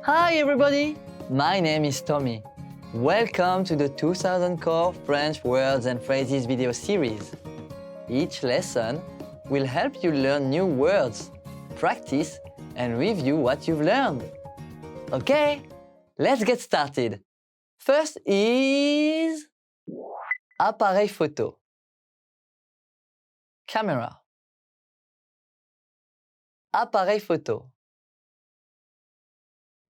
Hi everybody! My name is Tommy. Welcome to the 2000 Core French Words and Phrases video series. Each lesson will help you learn new words, practice, and review what you've learned. Okay, let's get started. First is appareil photo. Camera. Appareil photo.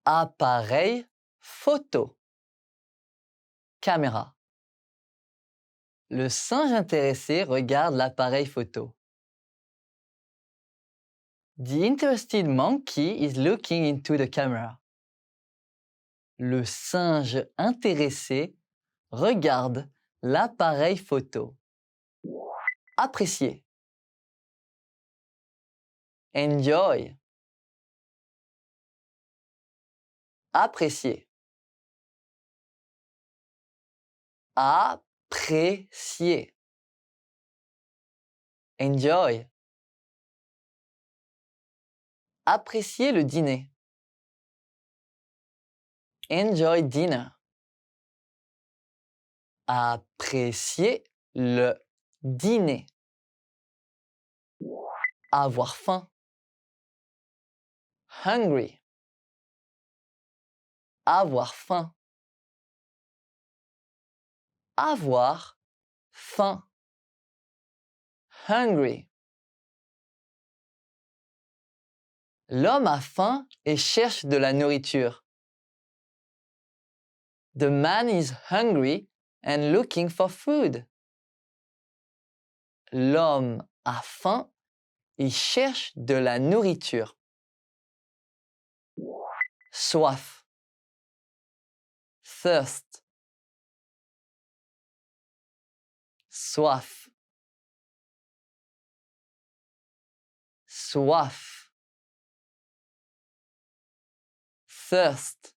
Appareil photo. Caméra. Le singe intéressé regarde l'appareil photo. The interested monkey is looking into the camera. Le singe intéressé regarde l'appareil photo. Apprécier. Enjoy. Apprécier. Apprécier. Enjoy. Apprécier le dîner. Enjoy dinner. Apprécier le dîner. Avoir faim. Hungry. Avoir faim. Avoir faim. Hungry. L'homme a faim et cherche de la nourriture. The man is hungry and looking for food. L'homme a faim et cherche de la nourriture. Soif. Thirst. Soif. Soif. Thirst.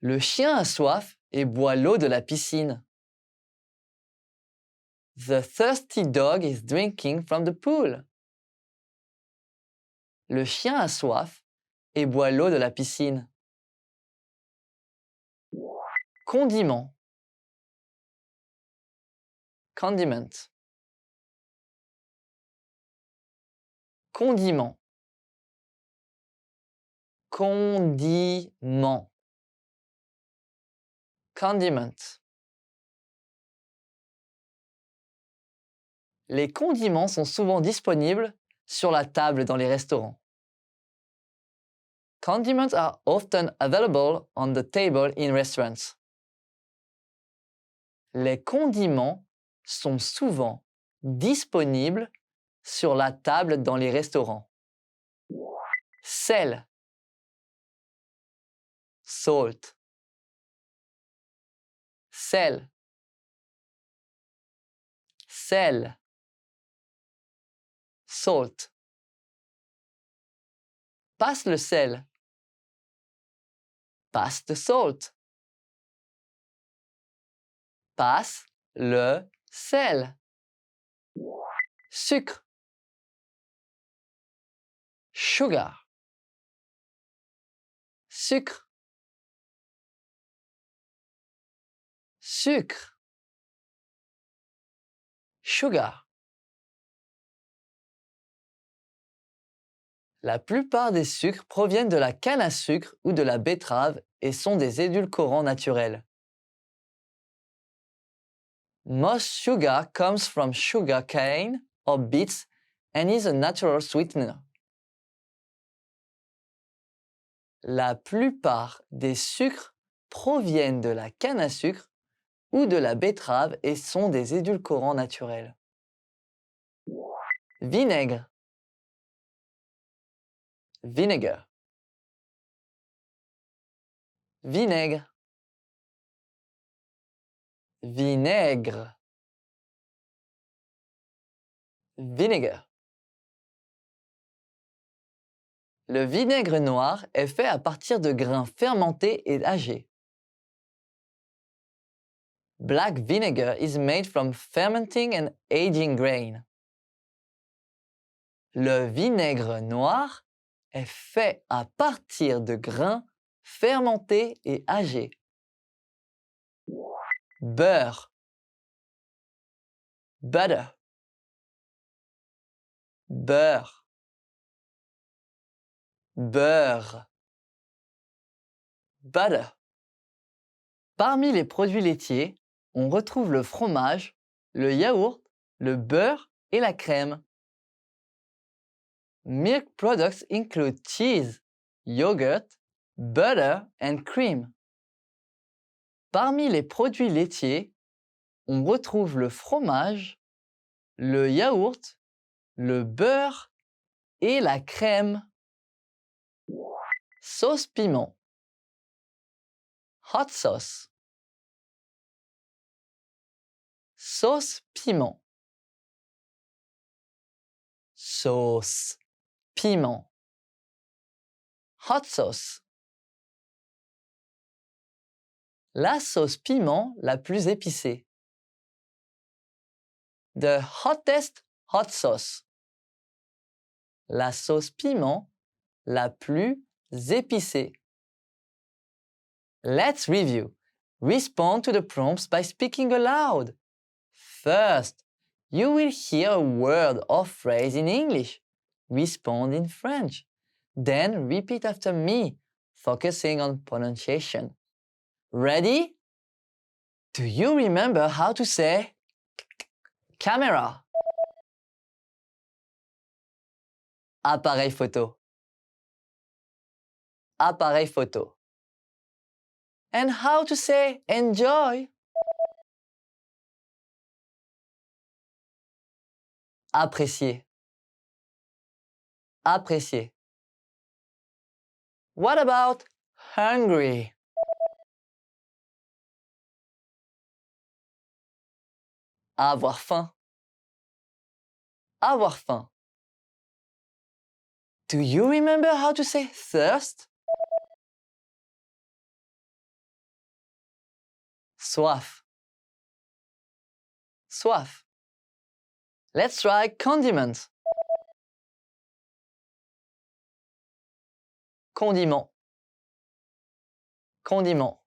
Le chien a soif et boit l'eau de la piscine. The thirsty dog is drinking from the pool. Le chien a soif et boit l'eau de la piscine. Condiment. Condiment. Condiment. Condiment. Condiment. Les condiments sont souvent disponibles sur la table dans les restaurants. Condiments are often available on the table in restaurants. Les condiments sont souvent disponibles sur la table dans les restaurants. Sel. Salt. Sel. Sel. Salt. Passe le sel. Passe the salt. Passe le sel. Sucre. Sugar. Sucre. Sucre. Sugar. La plupart des sucres proviennent de la canne à sucre ou de la betterave et sont des édulcorants naturels. Most sugar comes from sugar cane or beets and is a natural sweetener. La plupart des sucres proviennent de la canne à sucre ou de la betterave et sont des édulcorants naturels. Vinaigre. Vinegar. Vinaigre. Vinaigre. Vinegar. Le vinaigre noir est fait à partir de grains fermentés et âgés. Black vinegar is made from fermenting and aging grain. Le vinaigre noir est fait à partir de grains fermentés et âgés. Beurre, butter, beurre, beurre, butter. Parmi les produits laitiers, on retrouve le fromage, le yaourt, le beurre et la crème. Milk products include cheese, yogurt, butter and cream. Parmi les produits laitiers, on retrouve le fromage, le yaourt, le beurre et la crème. Sauce piment. Hot sauce. Sauce piment. Sauce piment. Hot sauce. La sauce piment la plus épicée. The hottest hot sauce. La sauce piment la plus épicée. Let's review. Respond to the prompts by speaking aloud. First, you will hear a word or phrase in English. Respond in French. Then repeat after me, focusing on pronunciation. Ready? Do you remember how to say camera? Appareil photo. Appareil photo. And how to say enjoy? Apprécier. Apprécier. What about hungry? Avoir faim. Avoir faim. Do you remember how to say thirst? Soif. Soif. Let's try condiments. Condiment. Condiment.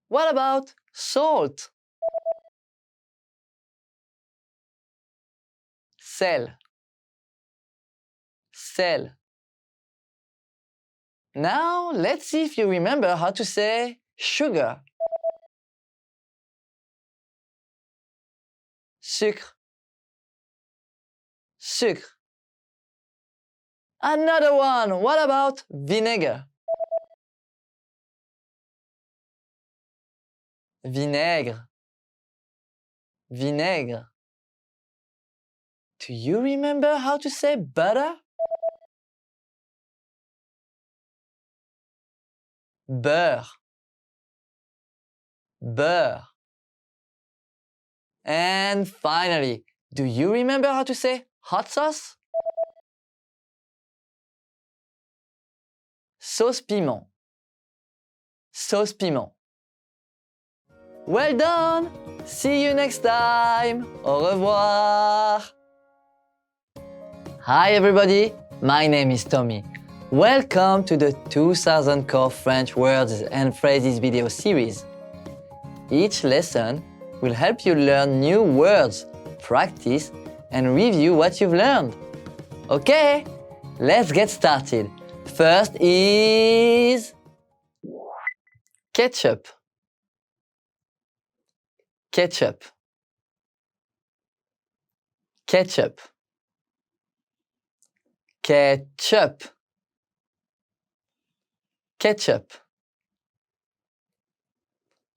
What about salt? Sel. Sel. Now, let's see if you remember how to say sugar. Sucre. Sucre. Another one. What about vinegar? Vinaigre. Vinaigre. Do you remember how to say butter? Beurre. Beurre. And finally, do you remember how to say hot sauce? Sauce piment. Sauce piment. Well done! See you next time! Au revoir! Hi everybody, my name is Tommy. Welcome to the 2000 Core French Words and Phrases video series. Each lesson will help you learn new words, practice, and review what you've learned. Okay, let's get started. First is ketchup. Ketchup. Ketchup. Ketchup. Ketchup.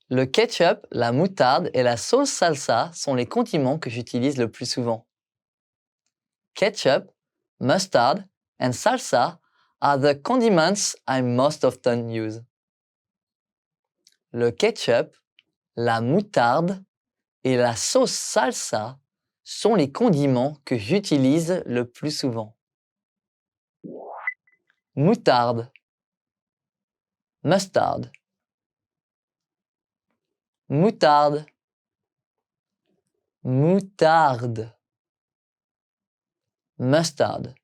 Le ketchup, la moutarde et la sauce salsa sont les condiments que j'utilise le plus souvent. Ketchup, mustard and salsa are the condiments I most often use. Le ketchup, la moutarde et la sauce salsa sont les condiments que j'utilise le plus souvent. Moutarde. Mustard. Moutarde. Moutarde. Mustard.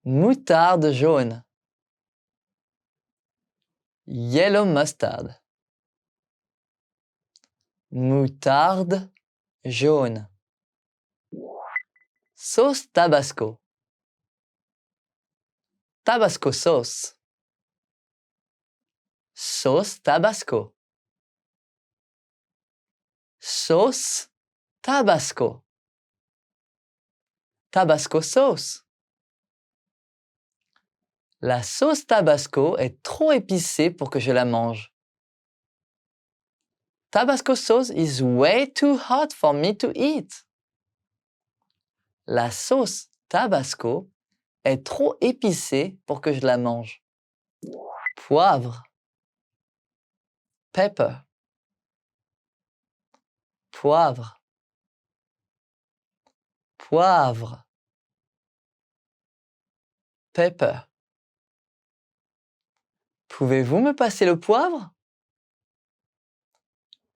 Moutarde jaune. Yellow mustard. Moutarde jaune. Sauce Tabasco. Tabasco sauce. Sauce Tabasco. Sauce Tabasco. Tabasco sauce. La sauce Tabasco est trop épicée pour que je la mange. Tabasco sauce is way too hot for me to eat. La sauce Tabasco est trop épicée pour que je la mange. Poivre. Pepper. Poivre. Poivre. Pepper. Pouvez-vous me passer le poivre?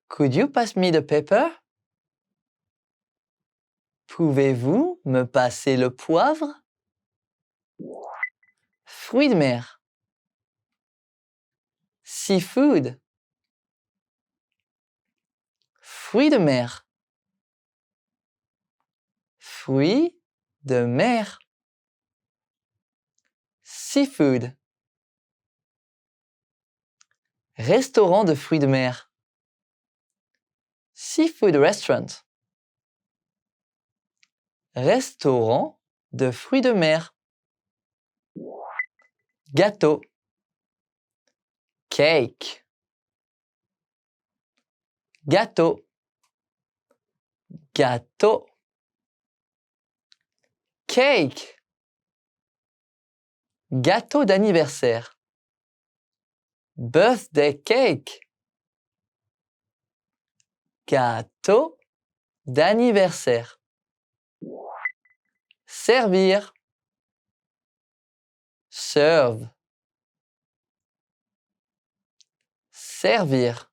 Could you pass me the pepper? Pouvez-vous me passer le poivre? Fruits de mer. Seafood. Fruits de mer. Fruits de mer. Seafood. Restaurant de fruits de mer. Seafood restaurant. Restaurant de fruits de mer. Gâteau. Cake. Gâteau. Gâteau. Cake. Gâteau d'anniversaire. Birthday cake. Gâteau d'anniversaire. Servir. Serve. Servir.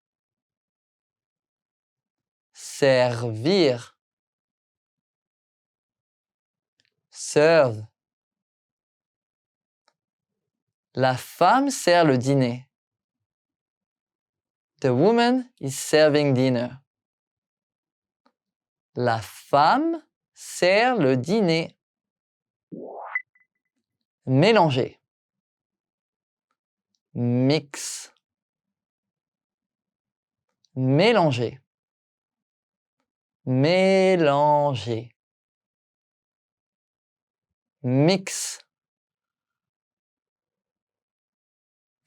Servir. Serve. La femme sert le dîner. The woman is serving dinner. La femme sert le dîner. Mélanger. Mix. Mélanger. Mélanger. Mix.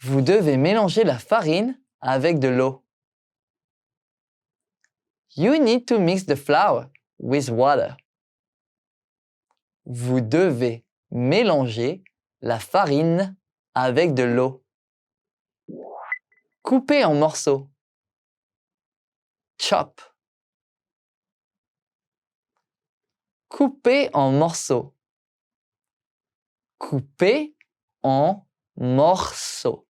Vous devez mélanger la farine avec de l'eau. You need to mix the flour with water. Vous devez mélanger la farine avec de l'eau. Couper en morceaux. Chop. Couper en morceaux. Couper en morceaux.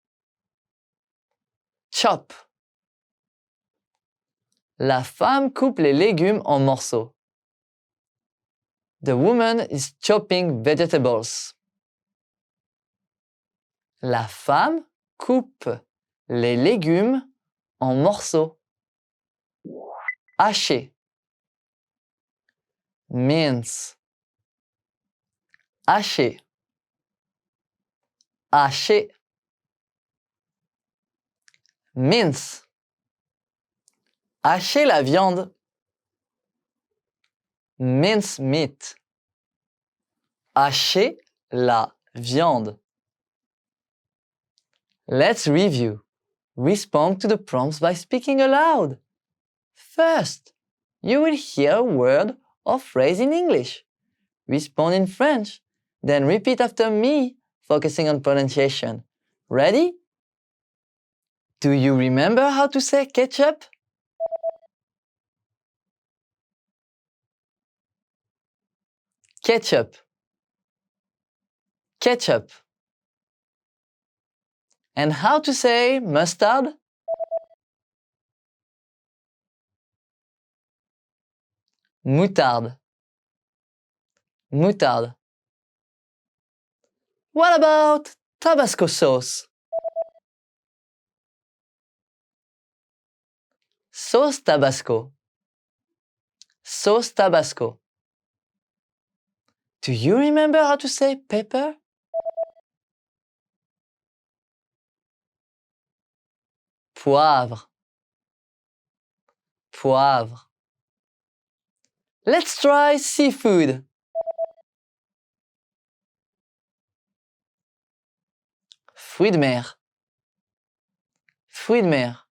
Chop. La femme coupe les légumes en morceaux. The woman is chopping vegetables. La femme coupe les légumes en morceaux. Hacher. Mince. Hacher. Hacher. Mince. Hacher la viande. Mince meat. Hacher la viande. Let's review. Respond to the prompts by speaking aloud. First, you will hear a word or phrase in English. Respond in French, then repeat after me, focusing on pronunciation. Ready? Do you remember how to say ketchup? Ketchup. Ketchup. And how to say mustard? Moutarde. Moutarde. What about Tabasco sauce? Sauce Tabasco. Sauce Tabasco. Do you remember how to say pepper? Poivre. Poivre. Let's try seafood. Fruits de mer. Fruits de mer.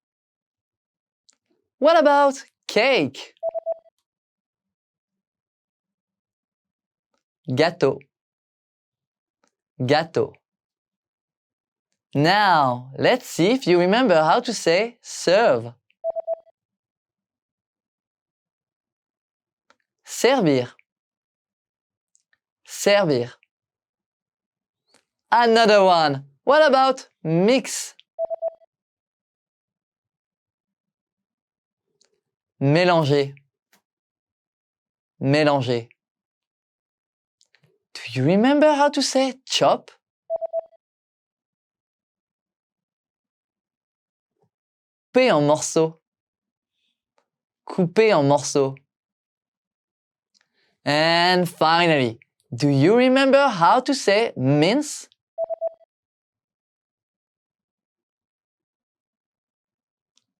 What about cake? Gâteau. Gâteau. Now, let's see if you remember how to say serve. Servir. Servir. Another one. What about mix? Mélanger. Mélanger. Do you remember how to say chop? Couper en morceaux. Couper en morceaux. And finally, do you remember how to say mince?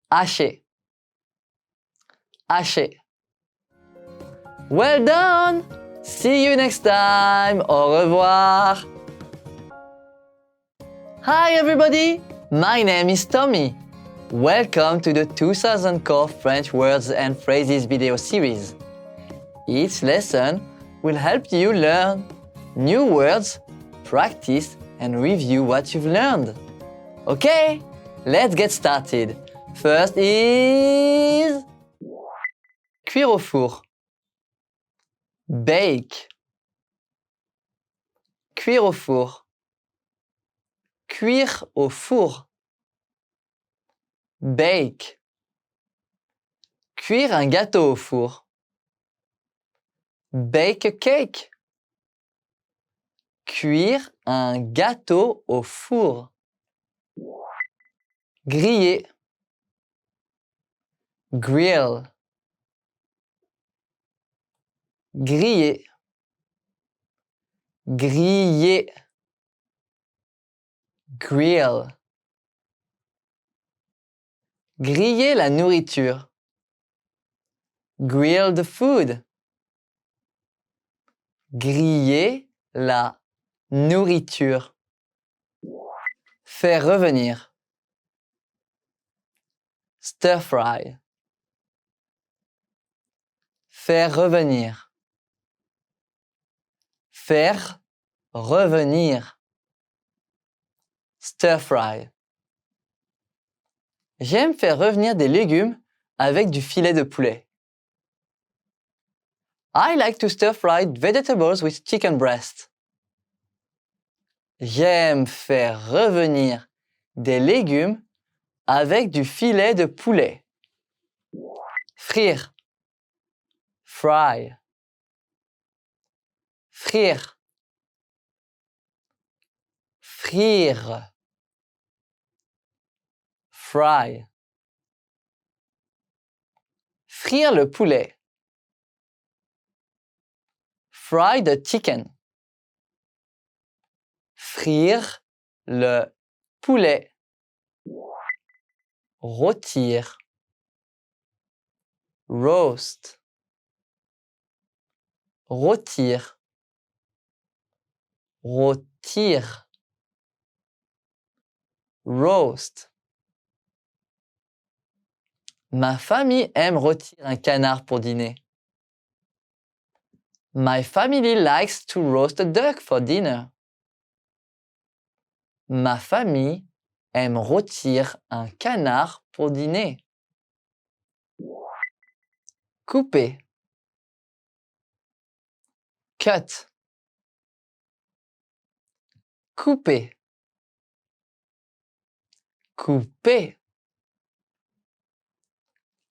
Hacher. Hacher. Well done! See you next time. Au revoir. Hi everybody, my name is Tommy. Welcome to the 2000 Core French Words and Phrases video series. Each lesson will help you learn new words, practice and review what you've learned. Okay, let's get started. First is cuire au four. Bake. Cuire au four. Cuire au four. Bake. Cuire un gâteau au four. Bake a cake. Cuire un gâteau au four. Griller. Grill. Griller. Griller. Grill. Griller la nourriture. Grill the food. Griller la nourriture. Faire revenir. Stir fry. Faire revenir. Faire revenir. Stir fry. J'aime faire revenir des légumes avec du filet de poulet. I like to stir fry vegetables with chicken breast. J'aime faire revenir des légumes avec du filet de poulet. Frire. Fry. Frire. Frire. Fry. Frire le poulet. Fry the chicken. Frire le poulet. Rôtir. Roast. Rôtir. Rôtir. Roast. Ma famille aime rôtir un canard pour dîner. My family likes to roast a duck for dinner. Ma famille aime rôtir un canard pour dîner. Couper. Cut. Couper. Couper.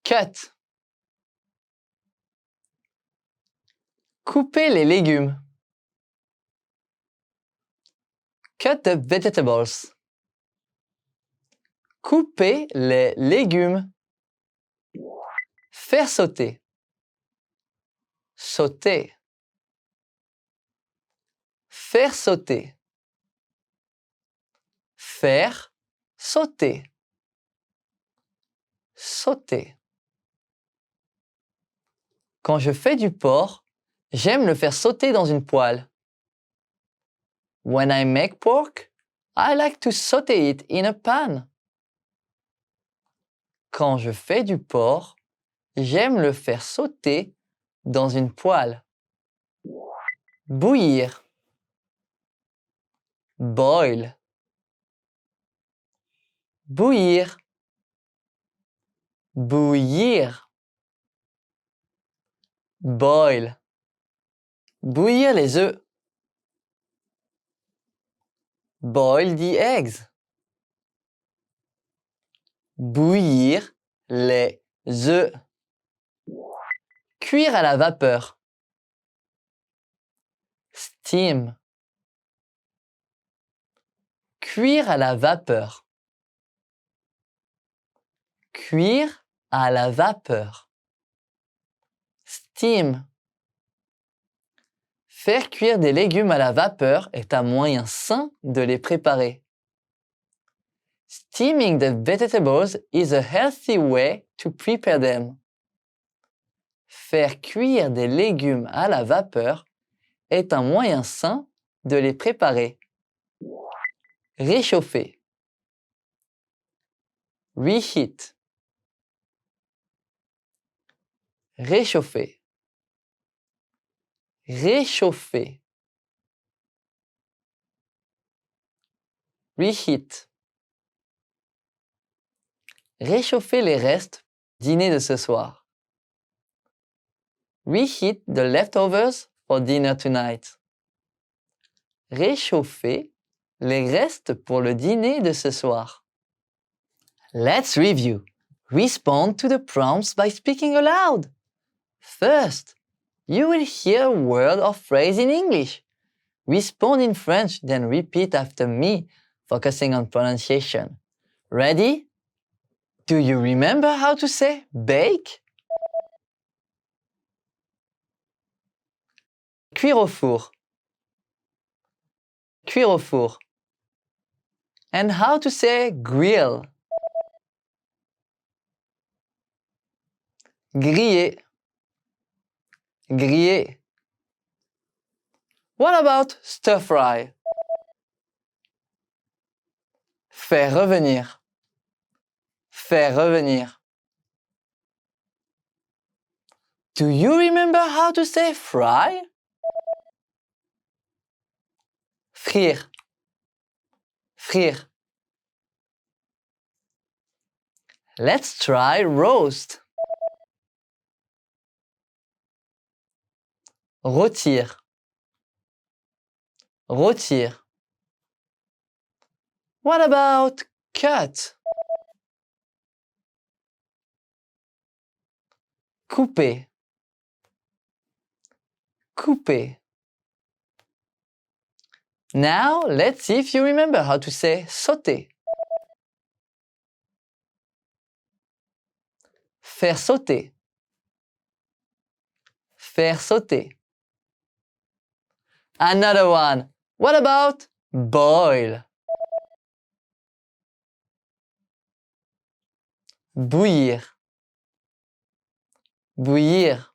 Cut. Couper les légumes. Cut the vegetables. Couper les légumes. Faire sauter. Sauter. Faire sauter. Faire sauter. Sauter. Quand je fais du porc, j'aime le faire sauter dans une poêle. When I make pork, I like to saute it in a pan. Quand je fais du porc, j'aime le faire sauter dans une poêle. Bouillir. Boil. Bouillir. Bouillir. Boil. Bouillir les œufs. Boil the eggs. Bouillir les œufs. Cuire à la vapeur. Steam. Cuire à la vapeur. Cuire à la vapeur. Steam. Faire cuire des légumes à la vapeur est un moyen sain de les préparer. Steaming the vegetables is a healthy way to prepare them. Faire cuire des légumes à la vapeur est un moyen sain de les préparer. Réchauffer. Reheat. Réchauffer. Réchauffer. Reheat. Réchauffer les restes du dîner de ce soir. Reheat the leftovers for dinner tonight. Réchauffer les restes pour le dîner de ce soir. Let's review. Respond to the prompts by speaking aloud. First, you will hear a word or phrase in English. Respond in French, then repeat after me, focusing on pronunciation. Ready? Do you remember how to say bake? Cuire au four. Cuire au four. And how to say grill? Griller. Griller. What about stir fry? Faire revenir. Faire revenir. Do you remember how to say fry? Frire. Frire. Let's try roast. Rôtir. Rôtir. What about cut? Couper. Couper. Now, let's see if you remember how to say sauter. Faire sauter. Faire sauter. Another one. What about boil? Bouillir. Bouillir.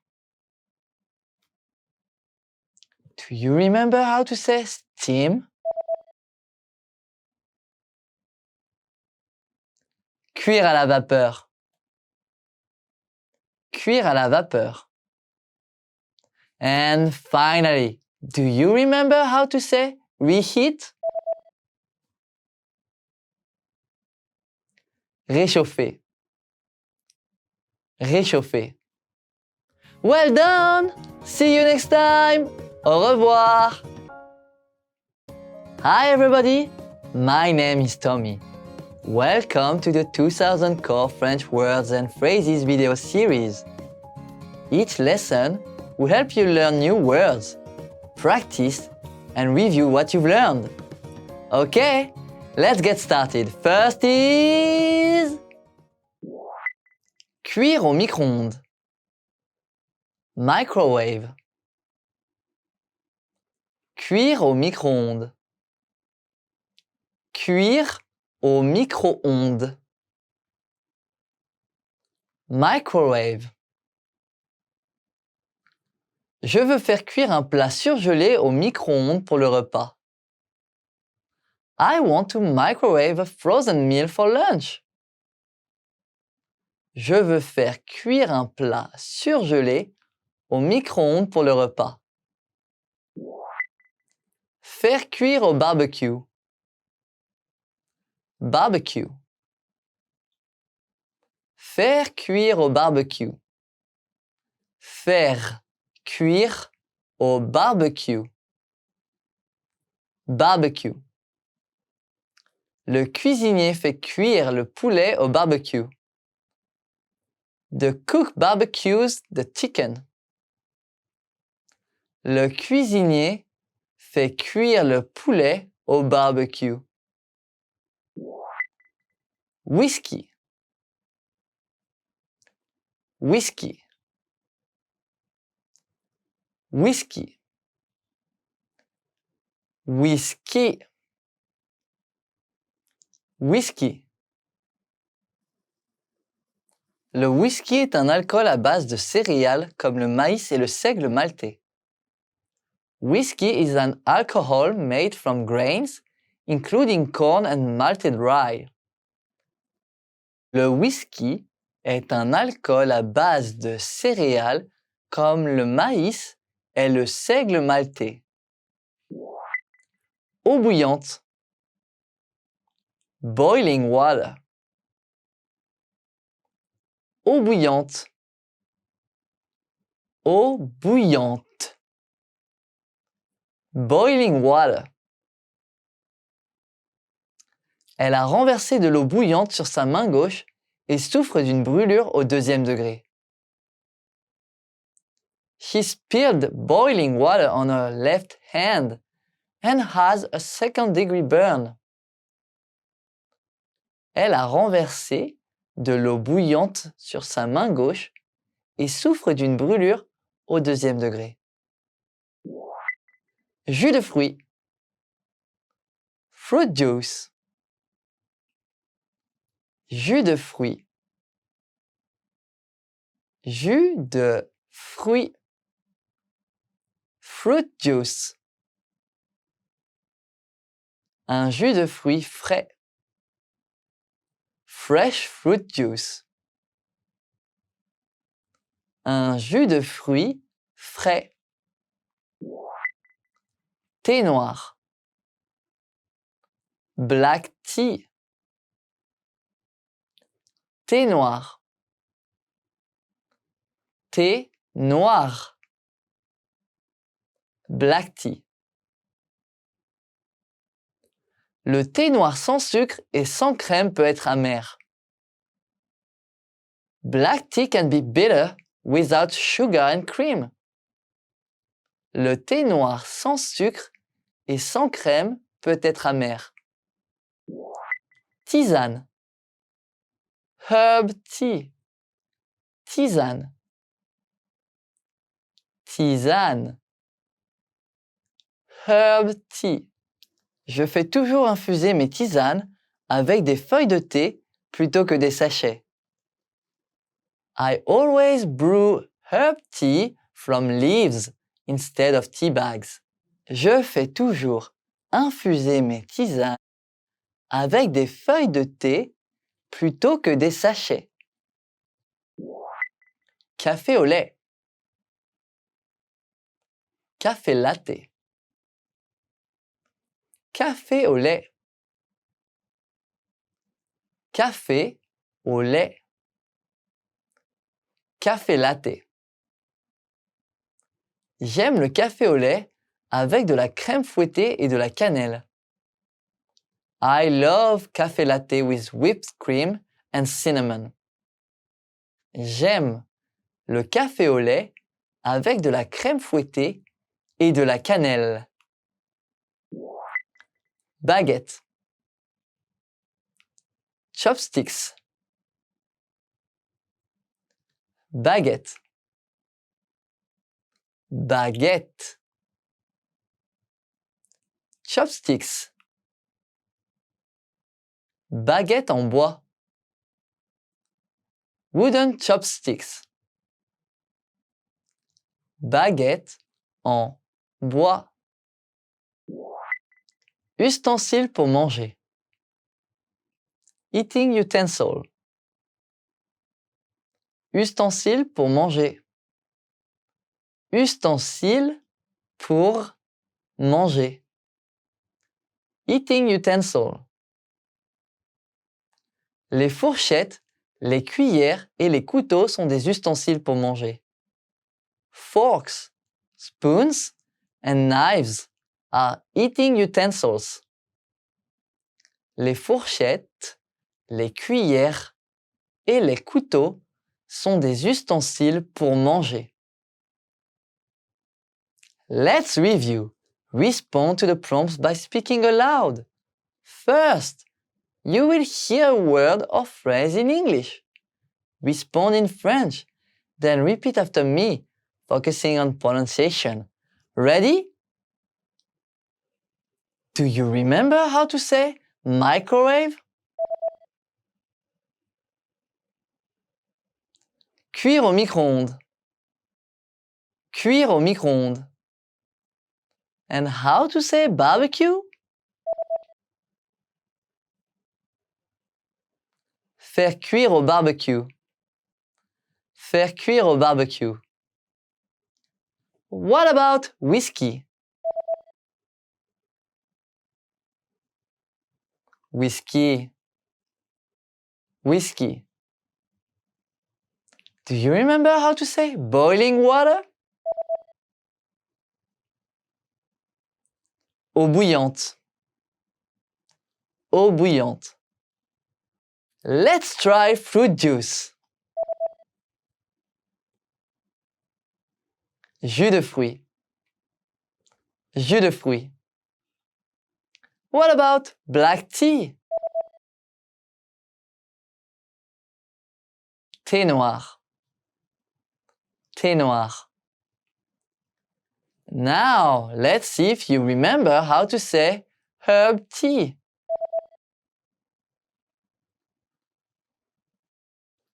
Do you remember how to say steam? Cuire à la vapeur. Cuire à la vapeur. And finally, do you remember how to say reheat? Réchauffer. Réchauffer. Well done! See you next time! Au revoir! Hi everybody! My name is Tommy. Welcome to the 2000 Core French Words and Phrases video series. Each lesson will help you learn new words, practice, and review what you've learned. Okay, let's get started. First is cuire au micro-ondes. Microwave. Cuire au micro-ondes. Cuire au micro-ondes. Microwave. Je veux faire cuire un plat surgelé au micro-ondes pour le repas. I want to microwave a frozen meal for lunch. Je veux faire cuire un plat surgelé au micro-ondes pour le repas. Faire cuire au barbecue. Barbecue. Faire cuire au barbecue. Faire cuire au barbecue. Barbecue. Le cuisinier fait cuire le poulet au barbecue. The cook barbecues the chicken. Le cuisinier fait cuire le poulet au barbecue. Whisky. Whisky. Whisky. Whisky. Whisky. Le whisky est un alcool à base de céréales comme le maïs et le seigle maltais. Whiskey is an alcohol made from grains, including corn and malted rye. Le whisky est un alcool à base de céréales comme le maïs et le seigle maltais. Eau bouillante. Boiling water. Eau bouillante. Eau bouillante. Boiling water. Elle a renversé de l'eau bouillante sur sa main gauche et souffre d'une brûlure au 2e degré. She spilled boiling water on her left hand and has a 2nd-degree burn. Elle a renversé de l'eau bouillante sur sa main gauche et souffre d'une brûlure au 2e degré. Jus de fruits. Fruit juice. Jus de fruits. Jus de fruits. Fruit juice. Un jus de fruits frais. Fresh fruit juice. Un jus de fruits frais. Thé noir. Black tea. Thé noir. Thé noir. Black tea. Le thé noir sans sucre et sans crème peut être amer. Black tea can be bitter without sugar and cream. Le thé noir sans sucre et sans crème peut être amer. Tisane. Herb tea. Tisane. Tisane. Herb tea. Je fais toujours infuser mes tisanes avec des feuilles de thé plutôt que des sachets. I always brew herb tea from leaves instead of tea bags. Je fais toujours infuser mes tisanes avec des feuilles de thé plutôt que des sachets. Café au lait. Café latte. Café au lait. Café au lait. Café latte. J'aime le café au lait avec de la crème fouettée et de la cannelle. I love café latte with whipped cream and cinnamon. J'aime le café au lait avec de la crème fouettée et de la cannelle. baguette, chopsticks, baguette, baguette, chopsticks, baguette en bois, wooden chopsticks, baguette en bois, ustensile pour manger, eating utensil, ustensile pour manger, ustensile pour manger, eating utensil. Les fourchettes, les cuillères et les couteaux sont des ustensiles pour manger. Forks, spoons, and knives are eating utensils. Les fourchettes, les cuillères et les couteaux sont des ustensiles pour manger. Let's review. Respond to the prompts by speaking aloud. First, you will hear a word or phrase in English. Respond in French, then repeat after me, focusing on pronunciation. Ready? Do you remember how to say microwave? Cuire au micro-ondes. Cuire au micro-ondes. And how to say barbecue? Faire cuire au barbecue. Faire cuire au barbecue. What about whiskey? Whiskey. Whiskey. Do you remember how to say boiling water? Eau bouillante. Eau bouillante. Let's try fruit juice. Jus de fruits. Jus de fruits. What about black tea? Thé noir. Thé noir. Now, let's see if you remember how to say herb tea.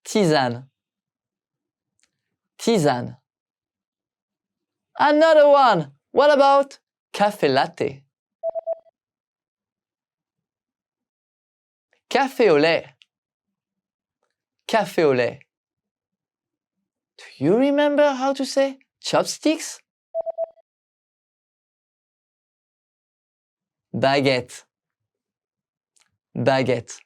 Tisane. Tisane. Another one. What about café latte? Café au lait. Café au lait. Do you remember how to say chopsticks? Baguette. Baguette.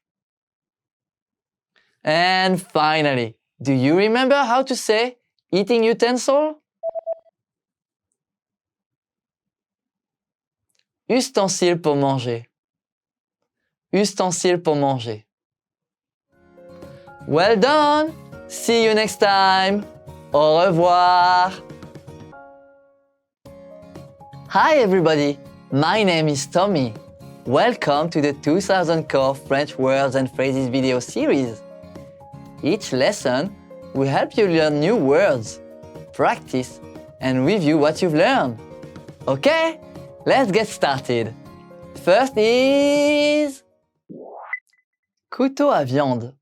And finally, do you remember how to say eating utensil? Ustensile pour manger. Ustensile pour manger. Well done! See you next time! Au revoir! Hi everybody! My name is Tommy. Welcome to the 2000 Core French Words and Phrases video series. Each lesson will help you learn new words, practice, and review what you've learned. Okay? Let's get started. First is couteau à viande,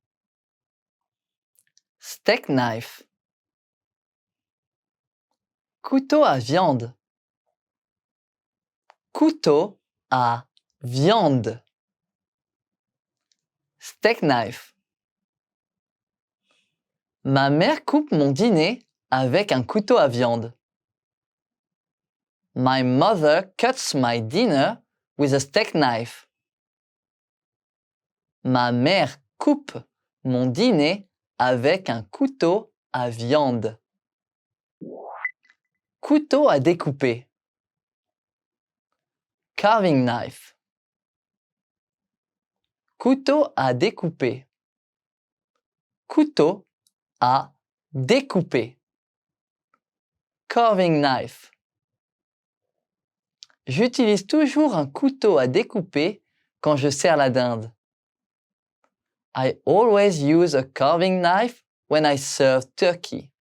steak knife, couteau à viande, couteau à viande, steak knife. Ma mère coupe mon dîner avec un couteau à viande. My mother cuts my dinner with a steak knife. Ma mère coupe mon dîner avec un couteau à viande. Couteau à découper. Carving knife. Couteau à découper. Couteau à découper. Carving knife. J'utilise toujours un couteau à découper quand je sers la dinde? I always use a carving knife when I serve turkey.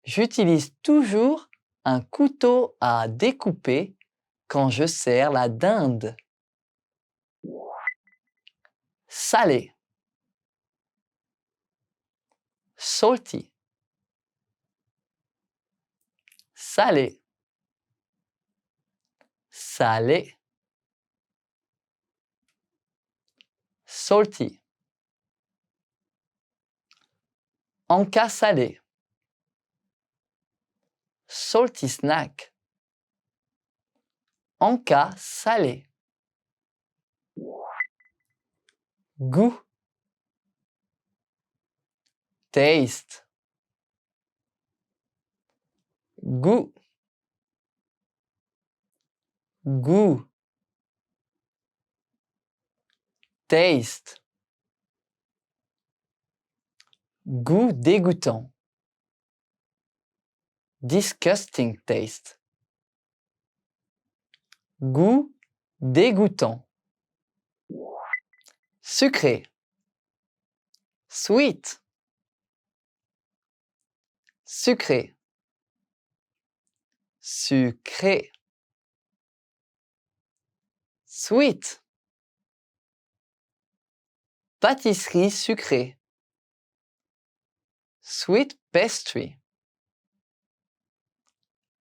J'utilise toujours un couteau à découper quand je sers la dinde. Salé. Salty. Salé. Salé. Salty. En-cas salé. Salty snack. En-cas salé. Goût. Taste. Goût. Goût. Taste. Goût dégoûtant. Disgusting taste. Goût dégoûtant. Sucré. Sweet. Sucré. Sucré. Sweet. Pâtisserie sucrée. Sweet pastry.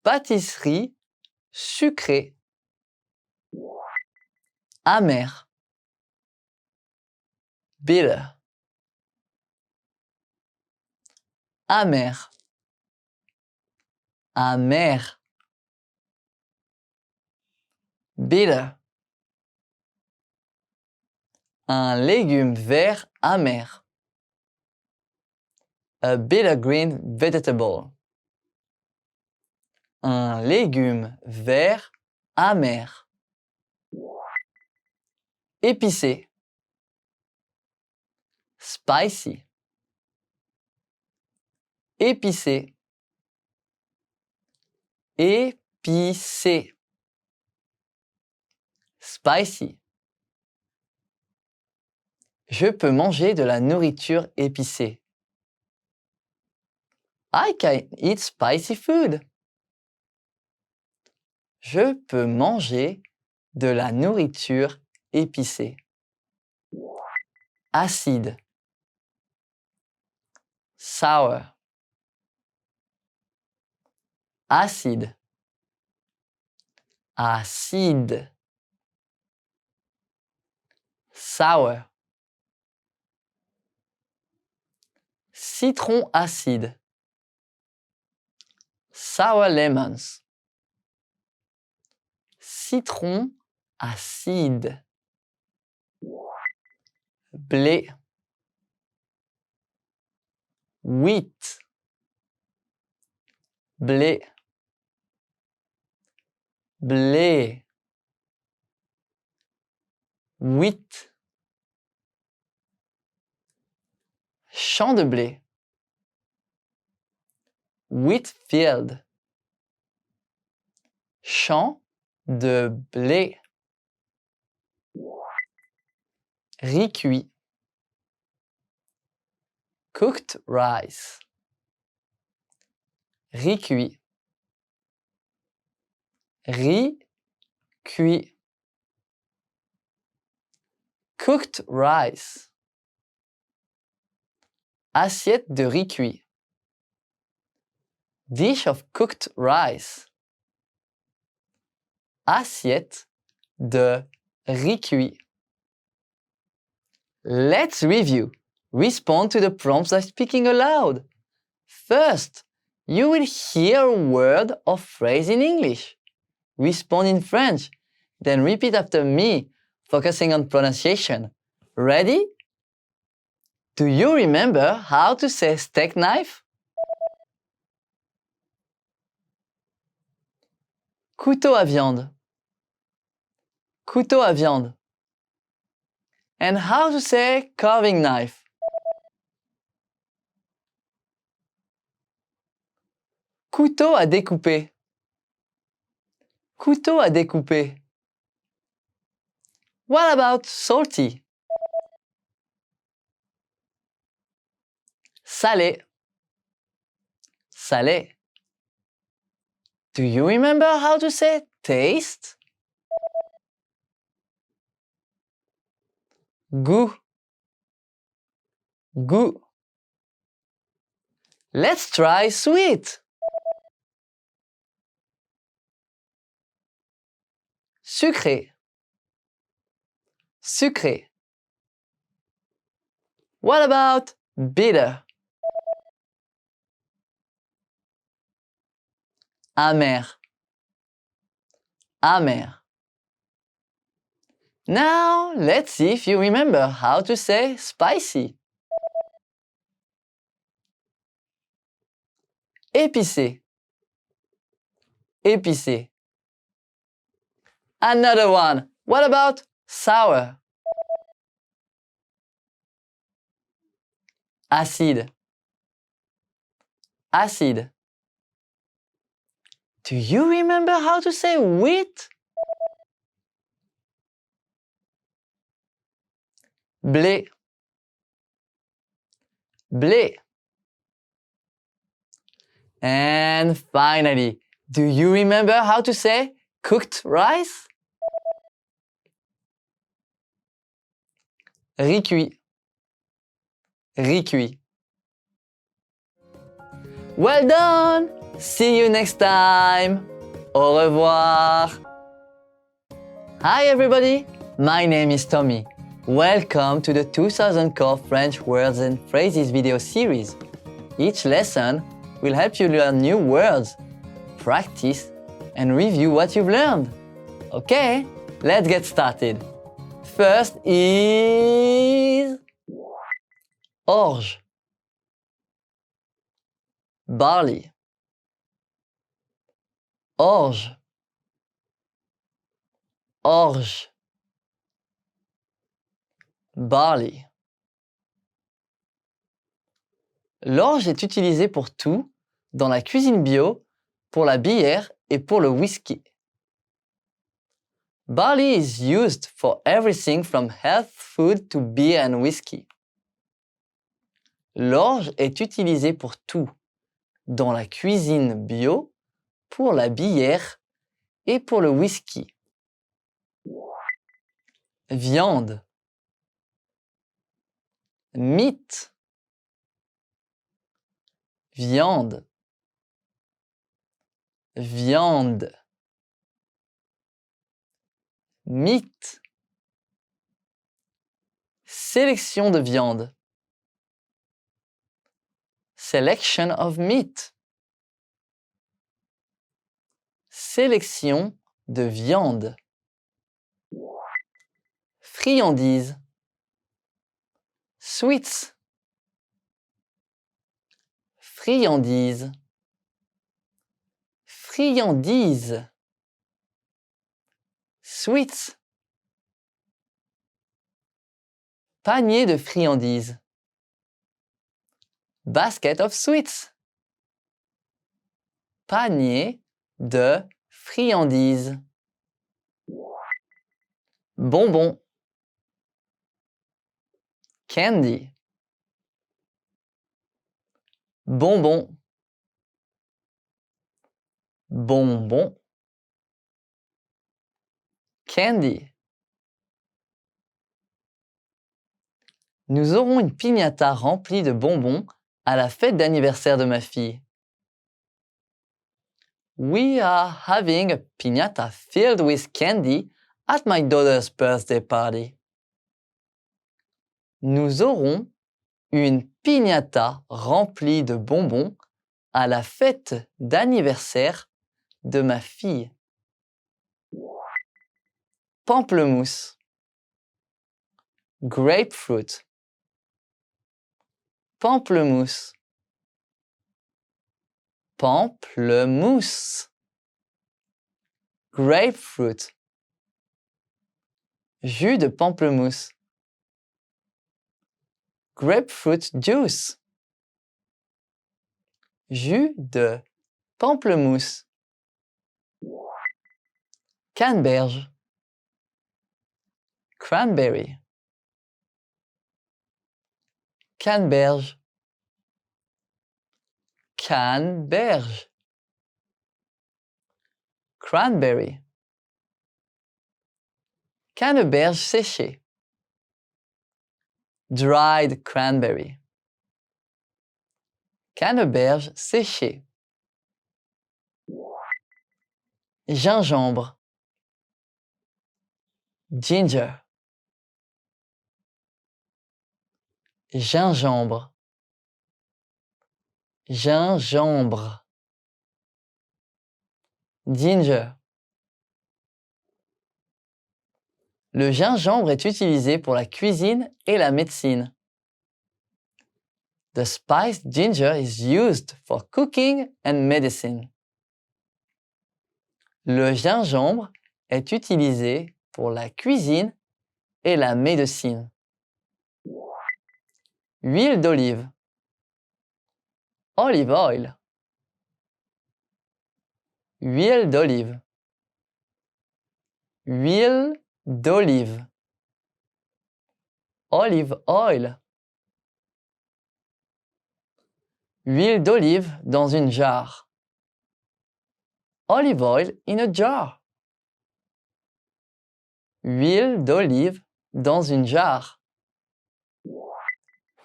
Pâtisserie sucrée. Amer. Bitter. Amer. Amer. Bitter. Un légume vert amer. A bitter green vegetable. Un légume vert amer. Épicé. Spicy. Épicé. Épicé. Spicy. Je peux manger de la nourriture épicée. I can eat spicy food. Je peux manger de la nourriture épicée. Acide. Sour. Acide. Acide. Sour. Citron acide. Sour lemons. Citron acide. Blé. Wheat. Blé. Blé. Wheat. Champ de blé. Wheat field. Champ de blé. Riz cuit. Cooked rice. Riz cuit. Riz cuit. Cooked rice. Assiette de riz cuit. Dish of cooked rice. Assiette de riz cuit. Let's review. Respond to the prompts by speaking aloud. First, you will hear a word or phrase in English. Respond in French, then repeat after me, focusing on pronunciation. Ready? Do you remember how to say steak knife? Couteau à viande. Couteau à viande. And how to say carving knife? Couteau à découper. Couteau à découper. What about salty? Salé. Salé. Do you remember how to say taste? Goût. Goût. Let's try sweet. Sucré. Sucré. What about bitter? Amer. Amer. Now, let's see if you remember how to say spicy. Épicé. Épicé. Another one. What about sour? Acide. Acide. Do you remember how to say wheat? Blé. Blé. And finally, do you remember how to say cooked rice? Riz cuit. Riz cuit. Well done! See you next time! Au revoir! Hi everybody! My name is Tommy. Welcome to the 2000 Core French Words and Phrases video series. Each lesson will help you learn new words, practice, and review what you've learned. Okay, let's get started. First is orge, barley, orge, orge, barley. L'orge est utilisé pour tout dans la cuisine bio, pour la bière et pour le whisky. Barley is used for everything from health food to beer and whiskey. L'orge est utilisé pour tout dans la cuisine bio, pour la bière et pour le whisky. Viande, meat, viande, viande, meat, sélection de viande, selection of meat, sélection de viande, friandise, sweets, friandise, friandise, sweets, panier de friandises, basket of sweets, panier de friandises, bonbon, candy, bonbon, bonbon, candy. Nous aurons une piñata remplie de bonbons à la fête d'anniversaire de ma fille. We are having a piñata filled with candy at my daughter's birthday party. Nous aurons une piñata remplie de bonbons à la fête d'anniversaire de ma fille. Pamplemousse, grapefruit, pamplemousse, pamplemousse, grapefruit, jus de pamplemousse, grapefruit juice, jus de pamplemousse, canneberge, cranberry, canneberge, canneberge, cranberry, canneberge séchée, dried cranberry, canneberge séchée, gingembre, ginger, gingembre, gingembre, ginger. Le gingembre est utilisé pour la cuisine et la médecine. The spiced ginger is used for cooking and medicine. Le gingembre est utilisé pour la cuisine et la médecine. Huile d'olive, olive oil. Huile d'olive, huile d'olive, olive oil. Huile d'olive dans une jarre. Olive oil in a jar. Huile d'olive dans une jarre.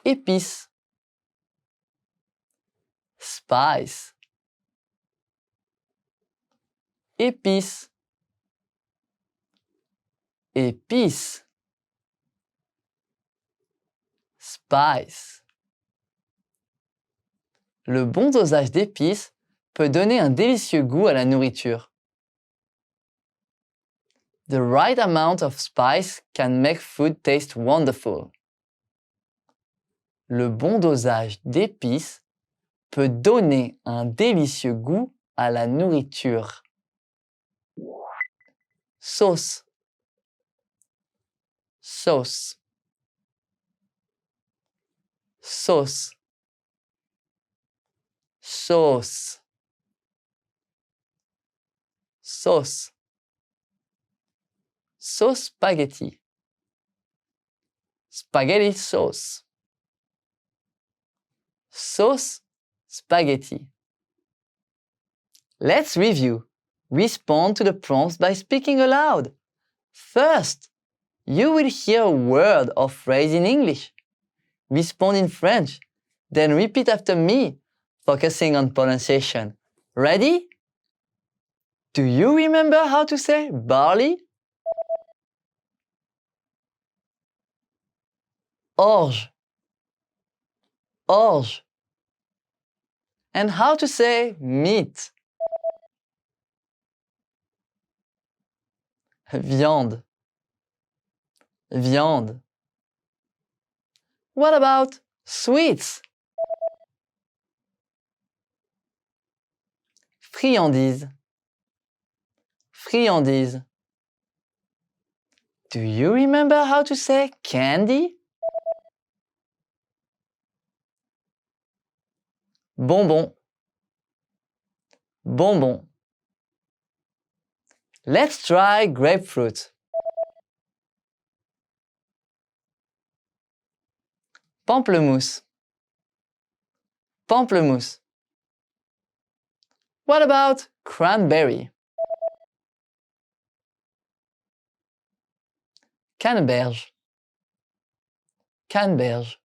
Épices. Spice. Épices. Épices. Spice. Le bon dosage d'épices peut donner un délicieux goût à la nourriture. The right amount of spice can make food taste wonderful. Le bon dosage d'épices peut donner un délicieux goût à la nourriture. Sauce. Sauce. Sauce. Sauce. Sauce. Sauce spaghetti. Spaghetti sauce. Sauce spaghetti. Let's review. Respond to the prompts by speaking aloud. First, you will hear a word or phrase in English. Respond in French, then repeat after me, focusing on pronunciation. Ready? Do you remember how to say barley? Orge. Orge. And how to say meat? Viande. Viande. What about sweets? Friandise. Friandise. Do you remember how to say candy? Bonbon. Bonbon. Let's try grapefruit. Pamplemousse. Pamplemousse. What about cranberry? Canneberge. Canneberge.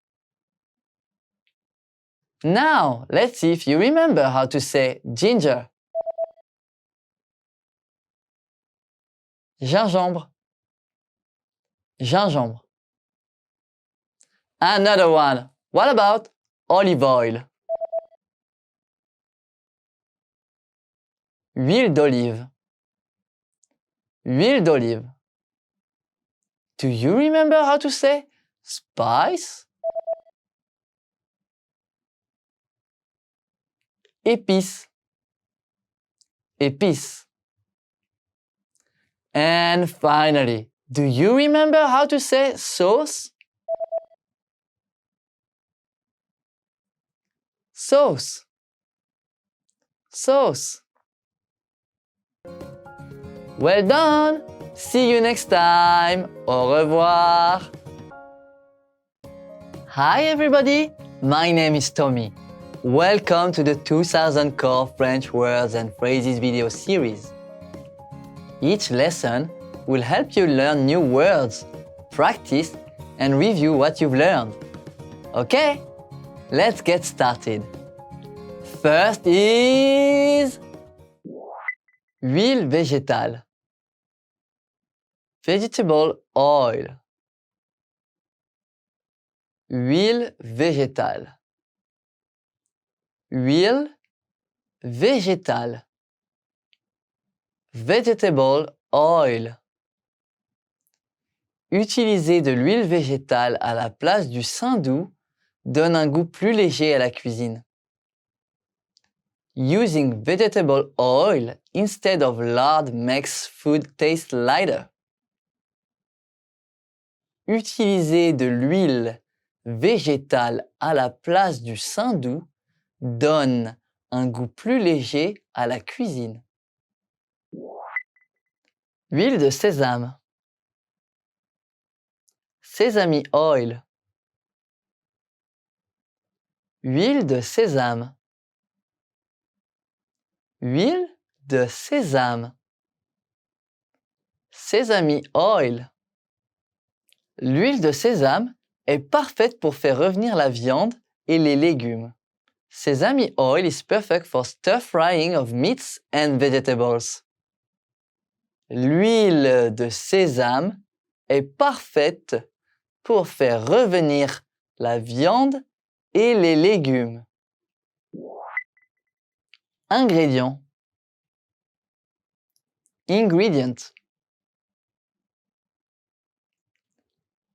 Now, let's see if you remember how to say ginger. Gingembre. Gingembre. Another one. What about olive oil? Huile d'olive. Huile d'olive. Do you remember how to say spice? Épices. Épices. And finally, do you remember how to say sauce? Sauce. Sauce. Well done! See you next time. Au revoir. Hi everybody, my name is Tommy. Welcome to the 2000 Core French Words and Phrases video series. Each lesson will help you learn new words, practice, and review what you've learned. Okay, let's get started. First is huile végétale. Vegetable oil. Huile végétale. Huile végétale. Vegetable oil. Utiliser de l'huile végétale à la place du saindoux donne un goût plus léger à la cuisine. Using vegetable oil instead of lard makes food taste lighter. Utiliser de l'huile végétale à la place du saindoux donne un goût plus léger à la cuisine. Huile de sésame. Sesame oil. Huile de sésame. Huile de sésame. Sesame oil. L'huile de sésame est parfaite pour faire revenir la viande et les légumes. Sesame oil is perfect for stir-frying of meats and vegetables. L'huile de sésame est parfaite pour faire revenir la viande et les légumes. Ingrédients. Ingredient.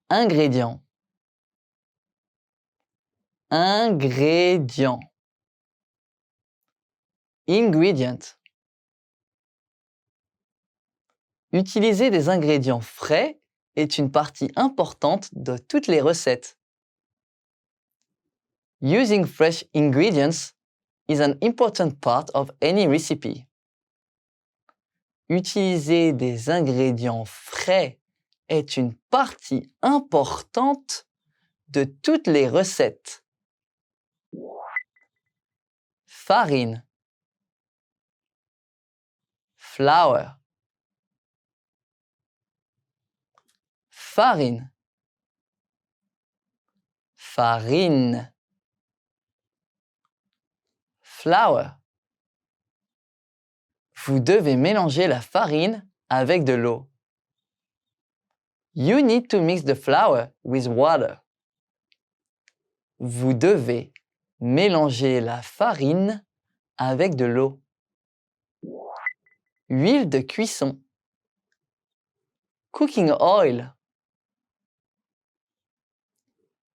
Ingrédients. Ingrédients. Ingredient. Utiliser des ingrédients frais est une partie importante de toutes les recettes. Using fresh ingredients is an important part of any recipe. Utiliser des ingrédients frais est une partie importante de toutes les recettes. Farine. Flour. Farine. Farine. Flour. Vous devez mélanger la farine avec de l'eau. You need to mix the flour with water. Vous devez mélanger la farine avec de l'eau. Huile de cuisson. Cooking oil.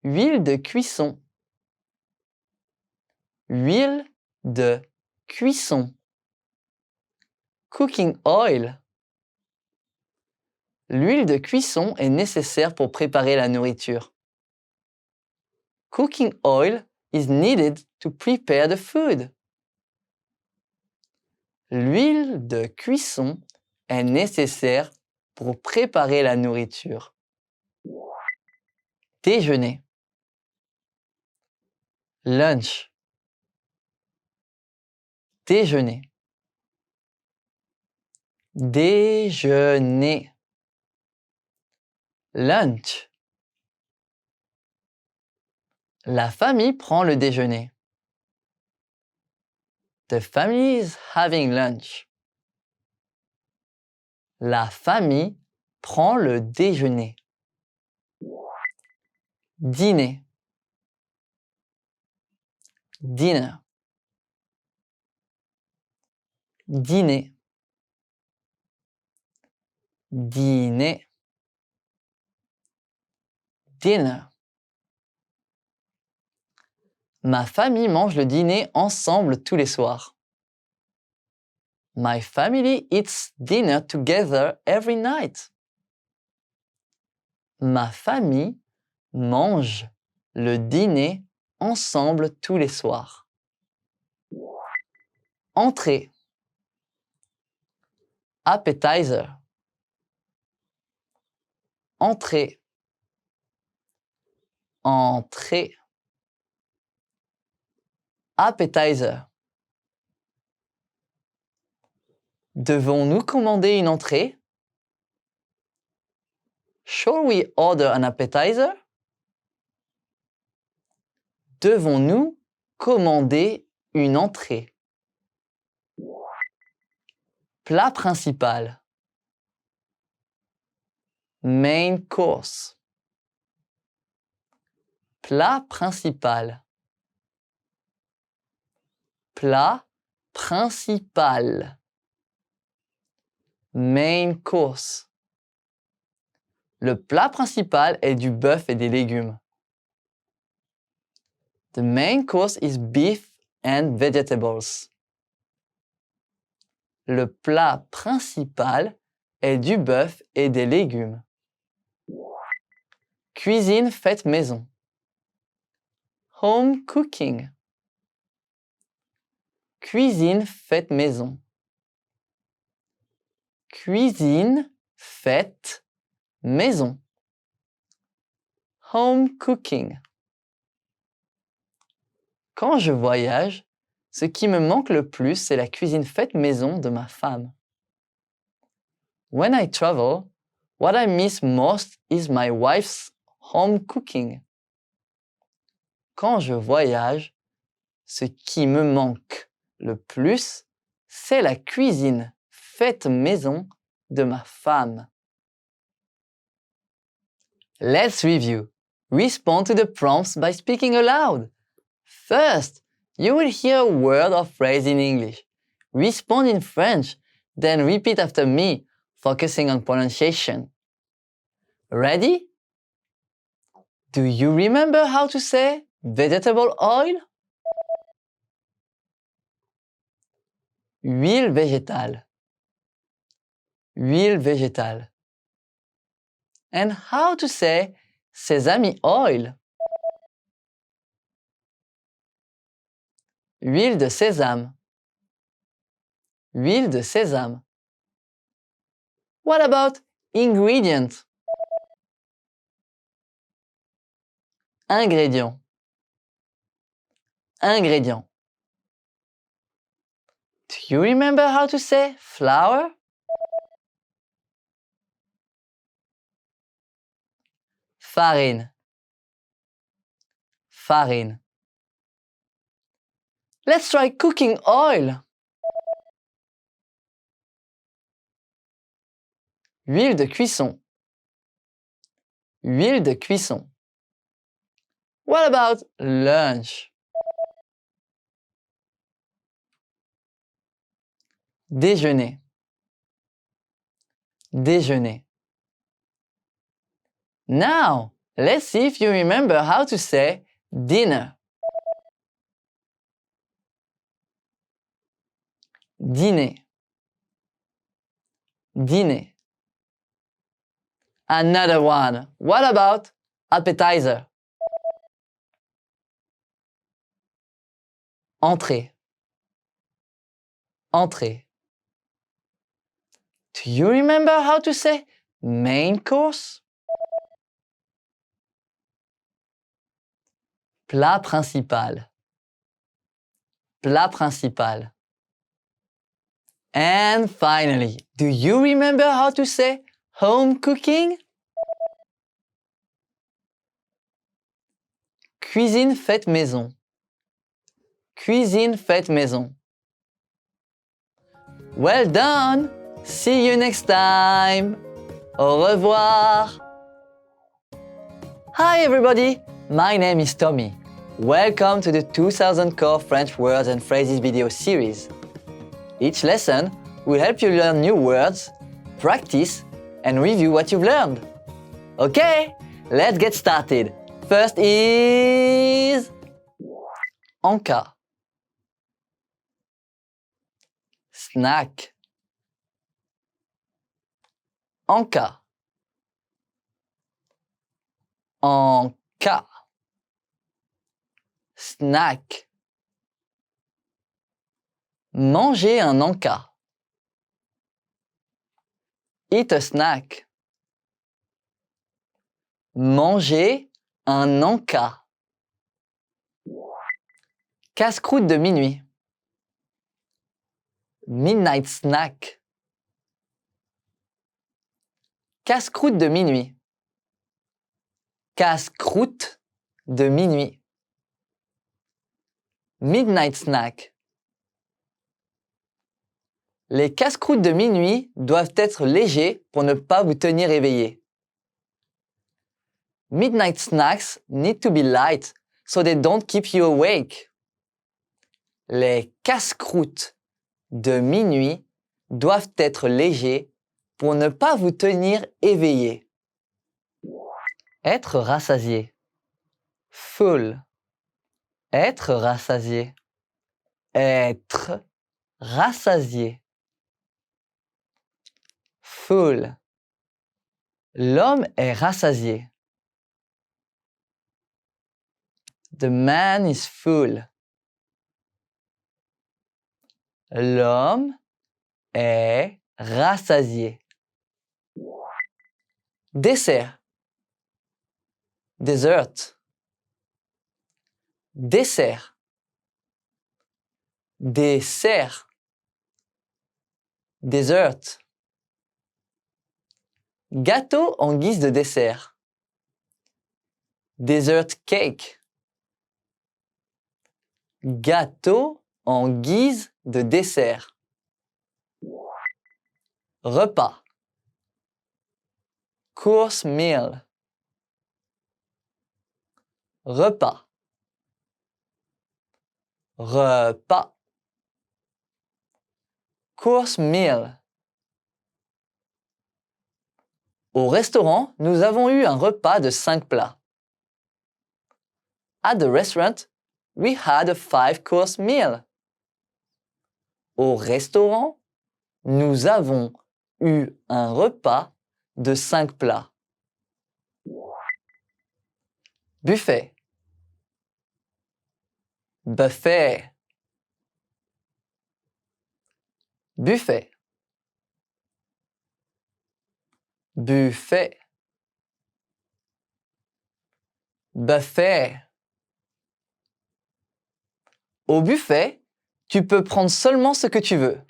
Huile de cuisson. Huile de cuisson. Cooking oil. L'huile de cuisson est nécessaire pour préparer la nourriture. Cooking oil is needed to prepare the food. L'huile de cuisson est nécessaire pour préparer la nourriture. Déjeuner. Lunch. Déjeuner. Déjeuner. Lunch. La famille prend le déjeuner. The family is having lunch. La famille prend le déjeuner. Dîner. Dinner. Dîner. Dîner. Dinner. Ma famille mange le dîner ensemble tous les soirs. My family eats dinner together every night. Ma famille mange le dîner ensemble tous les soirs. Entrée. Appetizer. Entrée. Entrée. Appetizer. Devons-nous commander une entrée? Shall we order an appetizer? Devons-nous commander une entrée? Plat principal. Main course. Plat principal. Plat principal. Main course. Le plat principal est du bœuf et des légumes. The main course is beef and vegetables. Le plat principal est du bœuf et des légumes. Cuisine faite maison. Home cooking. Cuisine faite maison. Cuisine faite maison. Home cooking. Quand je voyage, ce qui me manque le plus, c'est la cuisine faite maison de ma femme. When I travel, what I miss most is my wife's home cooking. Quand je voyage, ce qui me manque le plus, c'est la cuisine faite maison de ma femme. Let's review. Respond to the prompts by speaking aloud. First, you will hear a word or phrase in English. Respond in French, then repeat after me, focusing on pronunciation. Ready? Do you remember how to say vegetable oil? Huile végétale. Huile végétale. And how to say sesame oil? Huile de sésame. Huile de sésame. What about ingredient? Ingrédient. Ingrédient. Do you remember how to say flour? Farine. Farine. Let's try cooking oil. Huile de cuisson. Huile de cuisson. What about lunch? Déjeuner. Déjeuner. Now, let's see if you remember how to say dinner. Dîner. Dîner. Another one. What about appetizer? Entrée. Entrée. Do you remember how to say main course? Plat principal. Plat principal. And finally, do you remember how to say home cooking? Cuisine faite maison. Cuisine faite maison. Well done! See you next time! Au revoir! Hi everybody! My name is Tommy. Welcome to the 2000 Core French Words and Phrases video series. Each lesson will help you learn new words, practice, and review what you've learned. Okay, let's get started. First is en cas. Snack. En cas. En cas. Snack. Manger un encas. Eat a snack. Manger un encas. Casse-croûte de minuit. Midnight snack. Casse-croûte de minuit. Casse-croûte de minuit. Midnight snack. Les casse-croûtes de minuit doivent être légers pour ne pas vous tenir éveillé. Midnight snacks need to be light so they don't keep you awake. Les casse-croûtes de minuit doivent être légers pour ne pas vous tenir éveillé. Être rassasié. Full. Être rassasié. Être rassasié. Full. L'homme est rassasié. The man is full. L'homme est rassasié. Dessert. Dessert. Dessert. Dessert. Dessert. Gâteau en guise de dessert. Dessert cake. Gâteau en guise de dessert. Repas. Course meal. Repas. Repas. Course meal. Au restaurant, nous avons eu un repas de 5 plats. At the restaurant, we had a 5-course meal. Au restaurant, nous avons eu un repas de 5 plats. Buffet. Buffet. Buffet. Buffet. Buffet. Au buffet, tu peux prendre seulement ce que tu veux.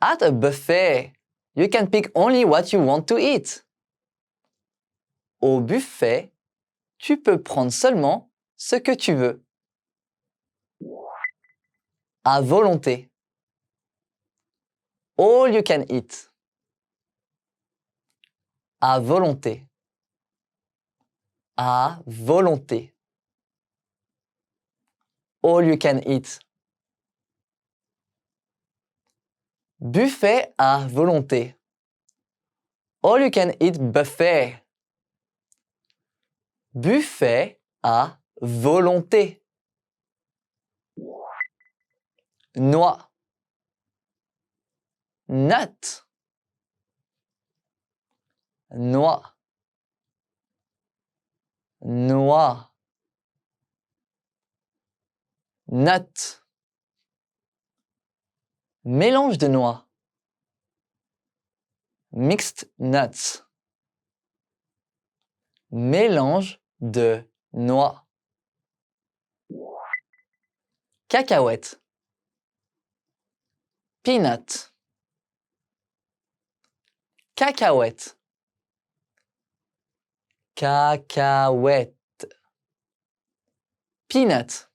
At a buffet, you can pick only what you want to eat. Au buffet, tu peux prendre seulement ce que tu veux. À volonté. All you can eat. À volonté. À volonté. All you can eat. Buffet à volonté. All you can eat buffet. Buffet à volonté. Noix. Nut. Noix. Noix. Nut. Mélange de noix. Mixed nuts. Mélange de noix. Cacahuète. Peanut. Cacahuète. Cacahuète. Peanut.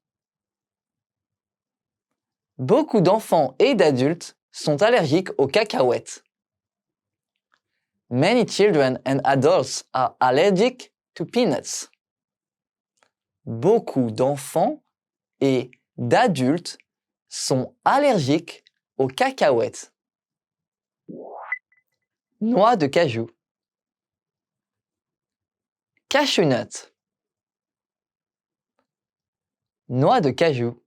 Beaucoup d'enfants et d'adultes sont allergiques aux cacahuètes. Many children and adults are allergic to peanuts. Beaucoup d'enfants et d'adultes sont allergiques aux cacahuètes. Noix de cajou. Cashew nut. Noix de cajou.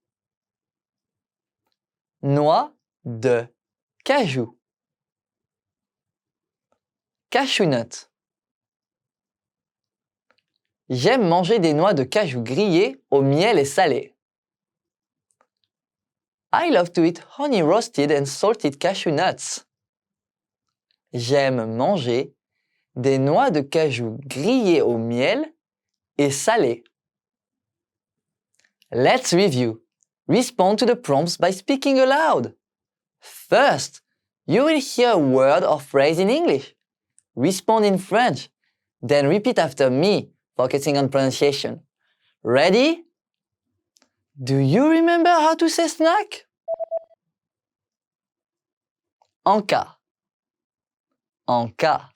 Noix de cajou. Cashew nut. J'aime manger des noix de cajou grillées au miel et salé. I love to eat honey roasted and salted cashew nuts. J'aime manger des noix de cajou grillées au miel et salées. Let's review. Respond to the prompts by speaking aloud. First, you will hear a word or phrase in English. Respond in French. Then repeat after me, focusing on pronunciation. Ready? Do you remember how to say snack? En cas. En cas.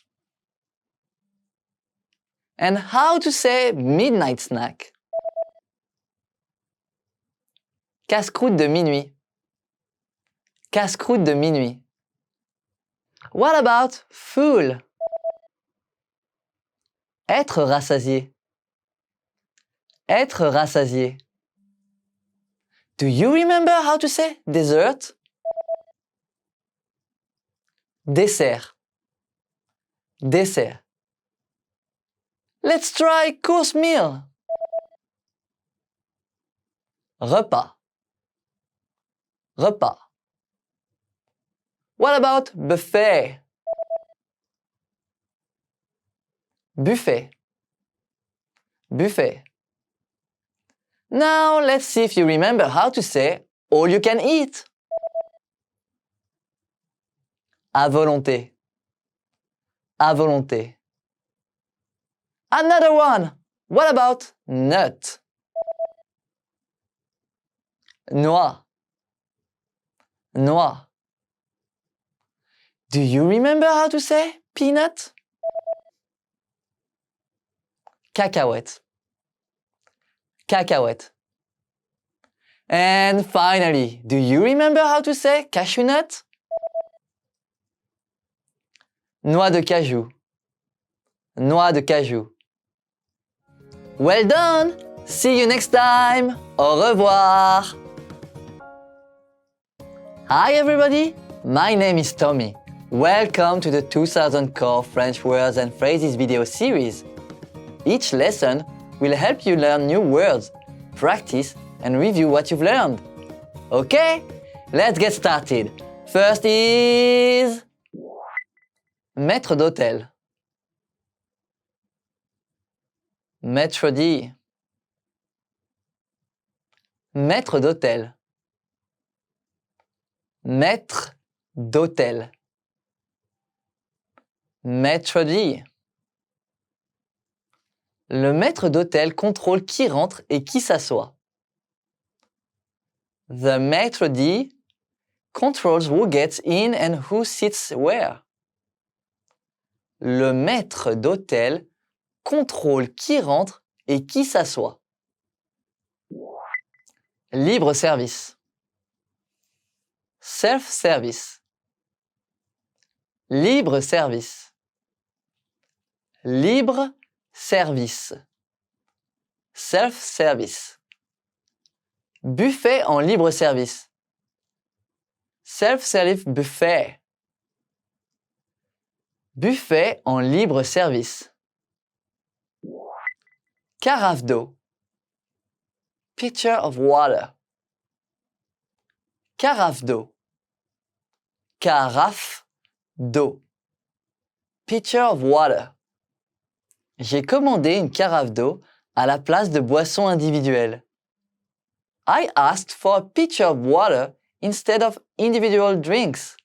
And how to say midnight snack? Casse-croûte de minuit. Casse-croûte de minuit. What about full? Être rassasié. Être rassasié. Do you remember how to say dessert? Dessert. Dessert. Let's try course meal. Repas. Repas. What about buffet? Buffet. Buffet. Now let's see if you remember how to say all you can eat. À volonté. À volonté. Another one. What about nut? Noix. Noix. Do you remember how to say peanut? Cacahuète. Cacahuète. And finally, do you remember how to say cashew nut? Noix de cajou. Noix de cajou. Well done! See you next time! Au revoir! Hi everybody! My name is Tommy. Welcome to the 2000 Core French Words and Phrases video series. Each lesson will help you learn new words, practice, and review what you've learned. Okay? Let's get started. First is... Maître d'hôtel. Maître d'. Maître d'hôtel. Maître d'hôtel. Maître d'. Le maître d'hôtel contrôle qui rentre et qui s'assoit. The maître d' controls who gets in and who sits where. Le maître d'hôtel contrôle qui rentre et qui s'assoit. Libre service. Self-service. Libre service. Libre service. Self-service. Buffet en libre service. Self-service buffet. Buffet en libre service. Carafe d'eau. Pitcher of water. Carafe d'eau. Carafe d'eau. Pitcher of water. J'ai commandé une carafe d'eau à la place de boissons individuelles. I asked for a pitcher of water instead of individual drinks.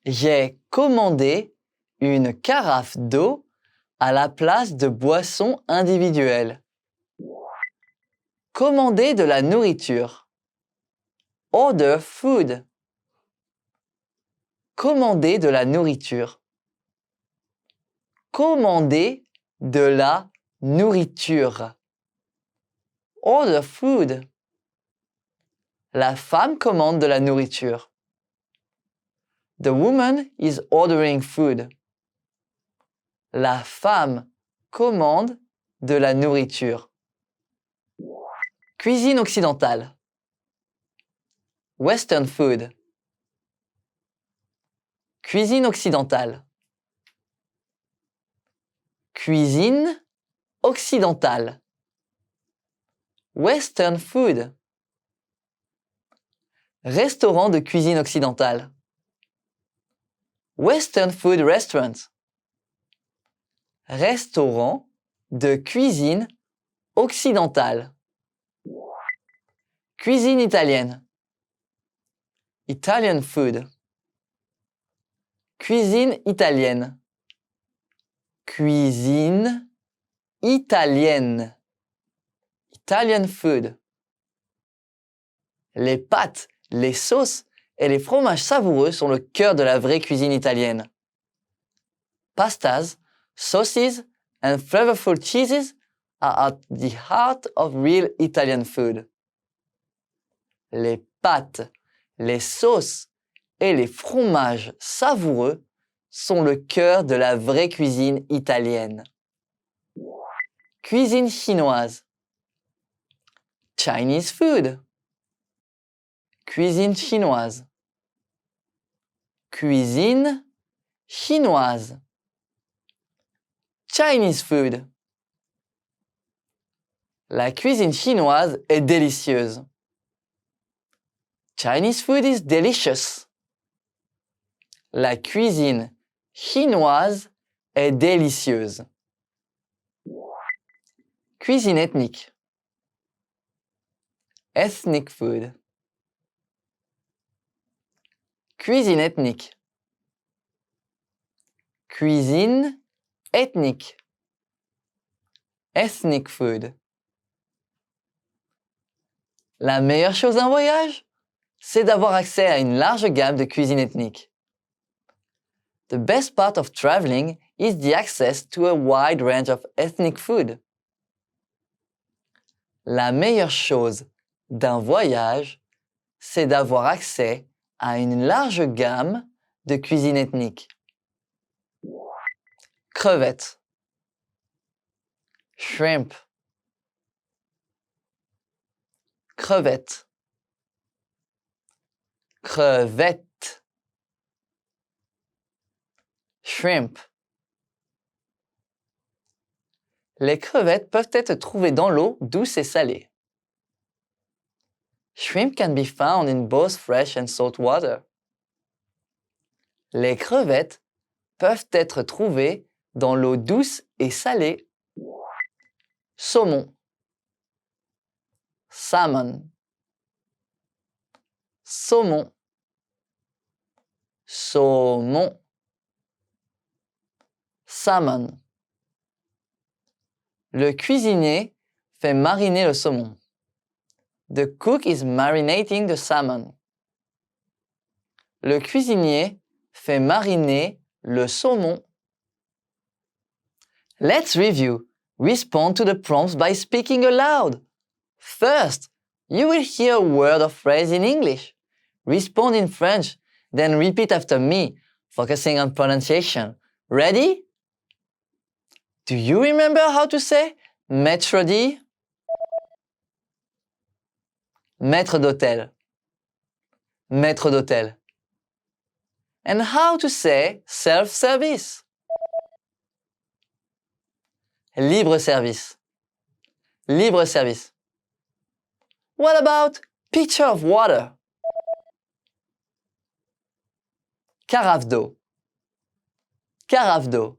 J'ai commandé une carafe d'eau à la place de boissons individuelles. Commander de la nourriture. Order food. Commander de la nourriture. Commander de la nourriture. Order food. La femme commande de la nourriture. The woman is ordering food. La femme commande de la nourriture. Cuisine occidentale. Western food. Cuisine occidentale. Cuisine occidentale. Western food. Restaurant de cuisine occidentale. Western food restaurant. Restaurant de cuisine occidentale. Cuisine italienne. Italian food. Cuisine italienne. Cuisine italienne. Italian food. Les pâtes, les sauces et les fromages savoureux sont le cœur de la vraie cuisine italienne. Pastas, sauces, and flavorful cheeses are at the heart of real Italian food. Les pâtes, les sauces et les fromages savoureux sont le cœur de la vraie cuisine italienne. Cuisine chinoise. Chinese food. Cuisine chinoise. Cuisine chinoise. Chinese food. La cuisine chinoise est délicieuse. Chinese food is delicious. La cuisine chinoise est délicieuse. Cuisine ethnique. Ethnic food. Cuisine ethnique. Cuisine ethnique. Ethnic food. La meilleure chose d'un voyage, c'est d'avoir accès à une large gamme de cuisine ethnique. The best part of traveling is the access to a wide range of ethnic food. La meilleure chose d'un voyage, c'est d'avoir accès à une large gamme de cuisine ethnique. Crevettes. Shrimp. Crevettes. Crevettes. Shrimp. Les crevettes peuvent être trouvées dans l'eau douce et salée. Shrimp can be found in both fresh and salt water. Les crevettes peuvent être trouvées dans l'eau douce et salée. Saumon. Salmon. Saumon. Saumon. Salmon. Le cuisinier fait mariner le saumon. The cook is marinating the salmon. Le cuisinier fait mariner le saumon. Let's review. Respond to the prompts by speaking aloud. First, you will hear a word or phrase in English. Respond in French, then repeat after me, focusing on pronunciation. Ready? Do you remember how to say maître d'? Maître d'hôtel. Maître d'hôtel. And how to say self-service? Libre-service. Libre-service. What about pitcher of water? Carafe d'eau. Carafe d'eau.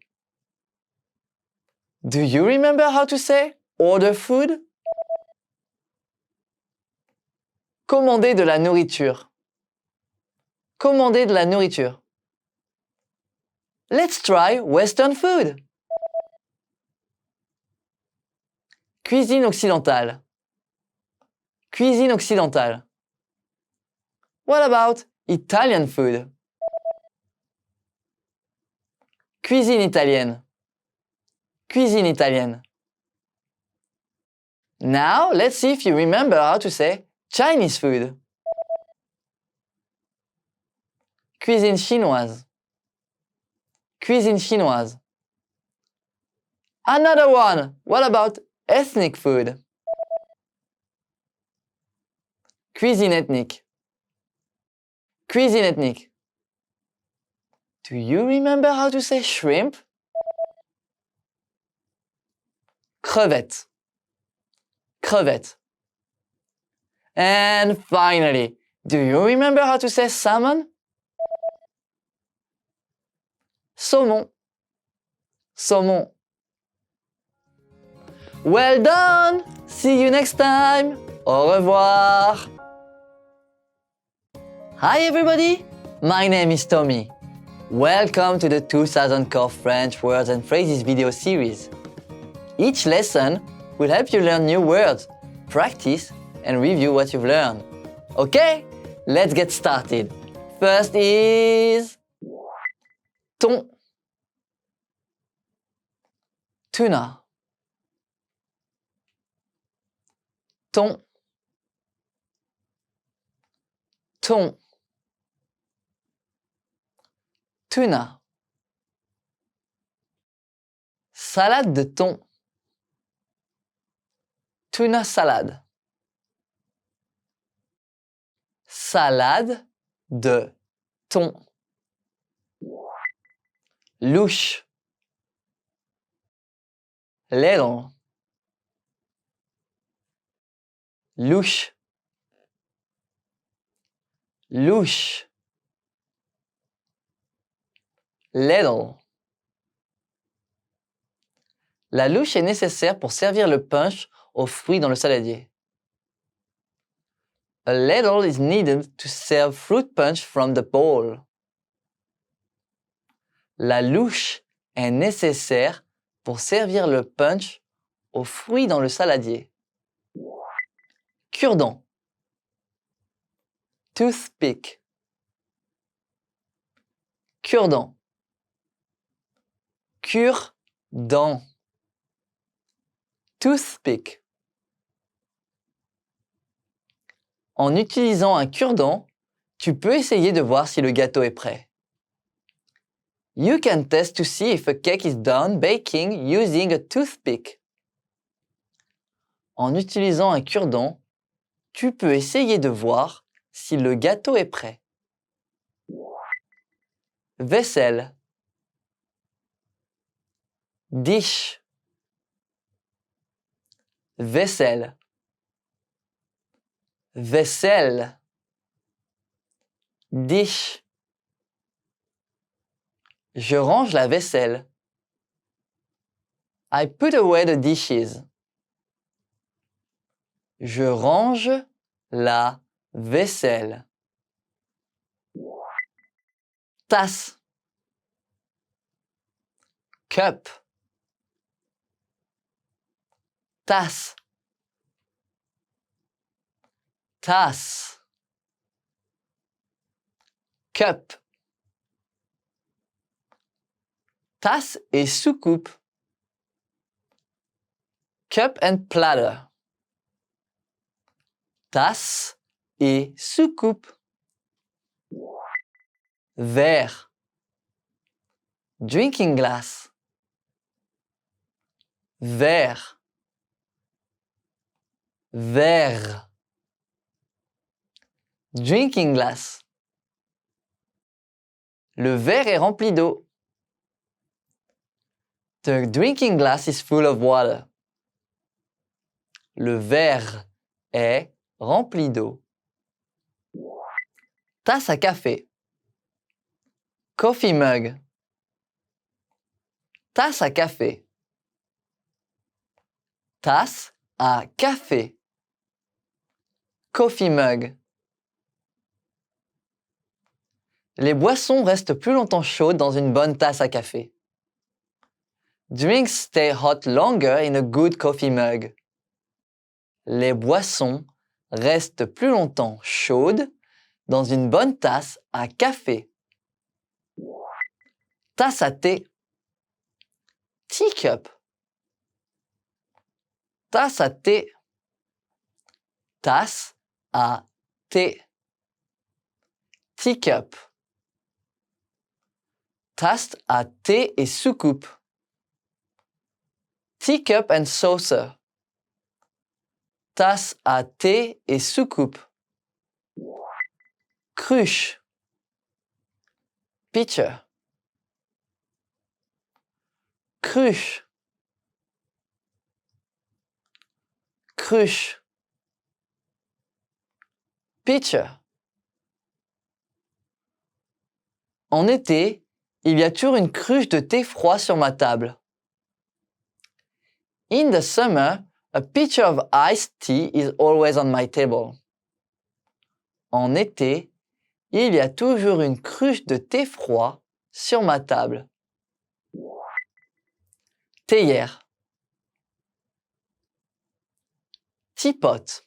Do you remember how to say order food? Commander de la nourriture. Commander de la nourriture. Let's try Western food. Cuisine occidentale. Cuisine occidentale. What about Italian food? Cuisine italienne. Cuisine italienne. Now, let's see if you remember how to say Chinese food. Cuisine chinoise. Cuisine chinoise. Another one. What about ethnic food? Cuisine ethnique. Cuisine ethnique. Do you remember how to say shrimp? Crevettes. Crevettes. And finally, do you remember how to say salmon? Saumon. Saumon. Well done! See you next time! Au revoir! Hi everybody! My name is Tommy. Welcome to the 2000 Core French Words and Phrases video series. Each lesson will help you learn new words, practice, and review what you've learned. Okay? Let's get started. First is thon, tuna, thon, thon, tuna, salade de thon, tuna salade, salade de thon, louche, little, louche, louche, little. La louche est nécessaire pour servir le punch aux fruits dans le saladier. A ladle is needed to serve fruit punch from the bowl. La louche est nécessaire pour servir le punch aux fruits dans le saladier. Cure-dent. Toothpick. Cure-dent. Cure-dent. Toothpick. En utilisant un cure-dent, tu peux essayer de voir si le gâteau est prêt. You can test to see if a cake is done baking using a toothpick. En utilisant un cure-dent, tu peux essayer de voir si le gâteau est prêt. Vaisselle. Dish. Vaisselle. Vaisselle. Dish. Je range la vaisselle. I put away the dishes. Je range la vaisselle. Tasse. Cup. Tasse. Tasse. Cup. Tasse et soucoupe. Cup and platter. Tasse et soucoupe. Verre. Drinking glass. Verre. Verre. Drinking glass. Le verre est rempli d'eau. The drinking glass is full of water. Le verre est rempli d'eau. Tasse à café. Coffee mug. Tasse à café. Tasse à café. Coffee mug. Les boissons restent plus longtemps chaudes dans une bonne tasse à café. Drinks stay hot longer in a good coffee mug. Les boissons restent plus longtemps chaudes dans une bonne tasse à café. Tasse à thé. Teacup. Tasse à thé. Tasse à thé. Teacup. Tasse à thé et soucoupe. Teacup and saucer. Tasse à thé et soucoupe. Cruche. Pitcher. Cruche. Cruche. Pitcher. En été, il y a toujours une cruche de thé froid sur ma table. In the summer, a pitcher of iced tea is always on my table. En été, il y a toujours une cruche de thé froid sur ma table. Théière. Teapot.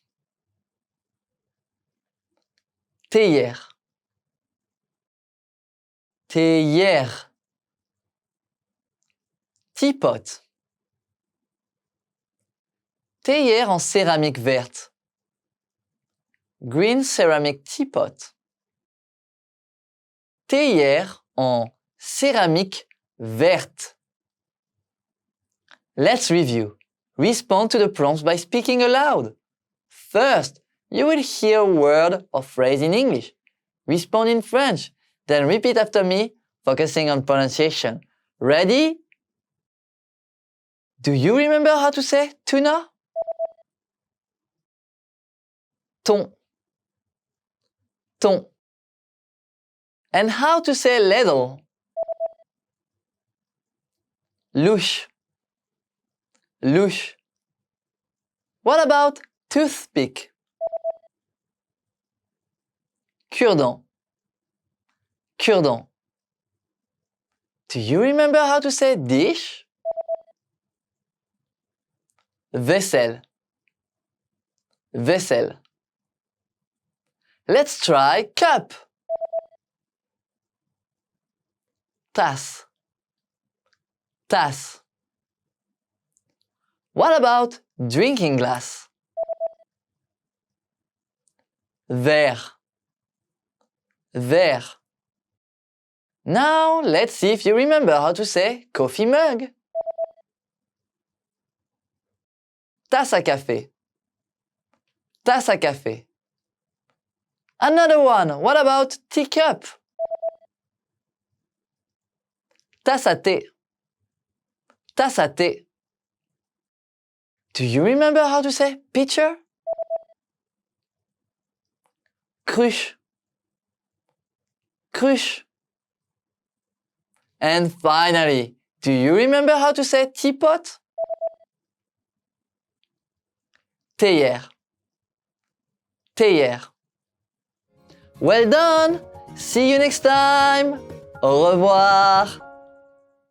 Théière. Théière. Teapot. Théière en céramique verte. Green ceramic teapot. Théière en céramique verte. Let's review. Respond to the prompts by speaking aloud. First, you will hear a word or phrase in English. Respond in French. Then repeat after me, focusing on pronunciation. Ready? Do you remember how to say tuna? Thon. Thon. And how to say ladle? Louche. Louche. What about toothpick? Cure-dent. Cure-dent. Do you remember how to say dish? Vaisselle. Vaisselle. Let's try cup. Tasse. Tasse. What about drinking glass? Verre. Verre. Now, let's see if you remember how to say coffee mug. Tasse à café. Tasse à café. Another one. What about teacup? Tasse à thé. Tasse à thé. Do you remember how to say pitcher? Cruche. Cruche. And finally, do you remember how to say teapot? Théière. Théière. Well done! See you next time! Au revoir!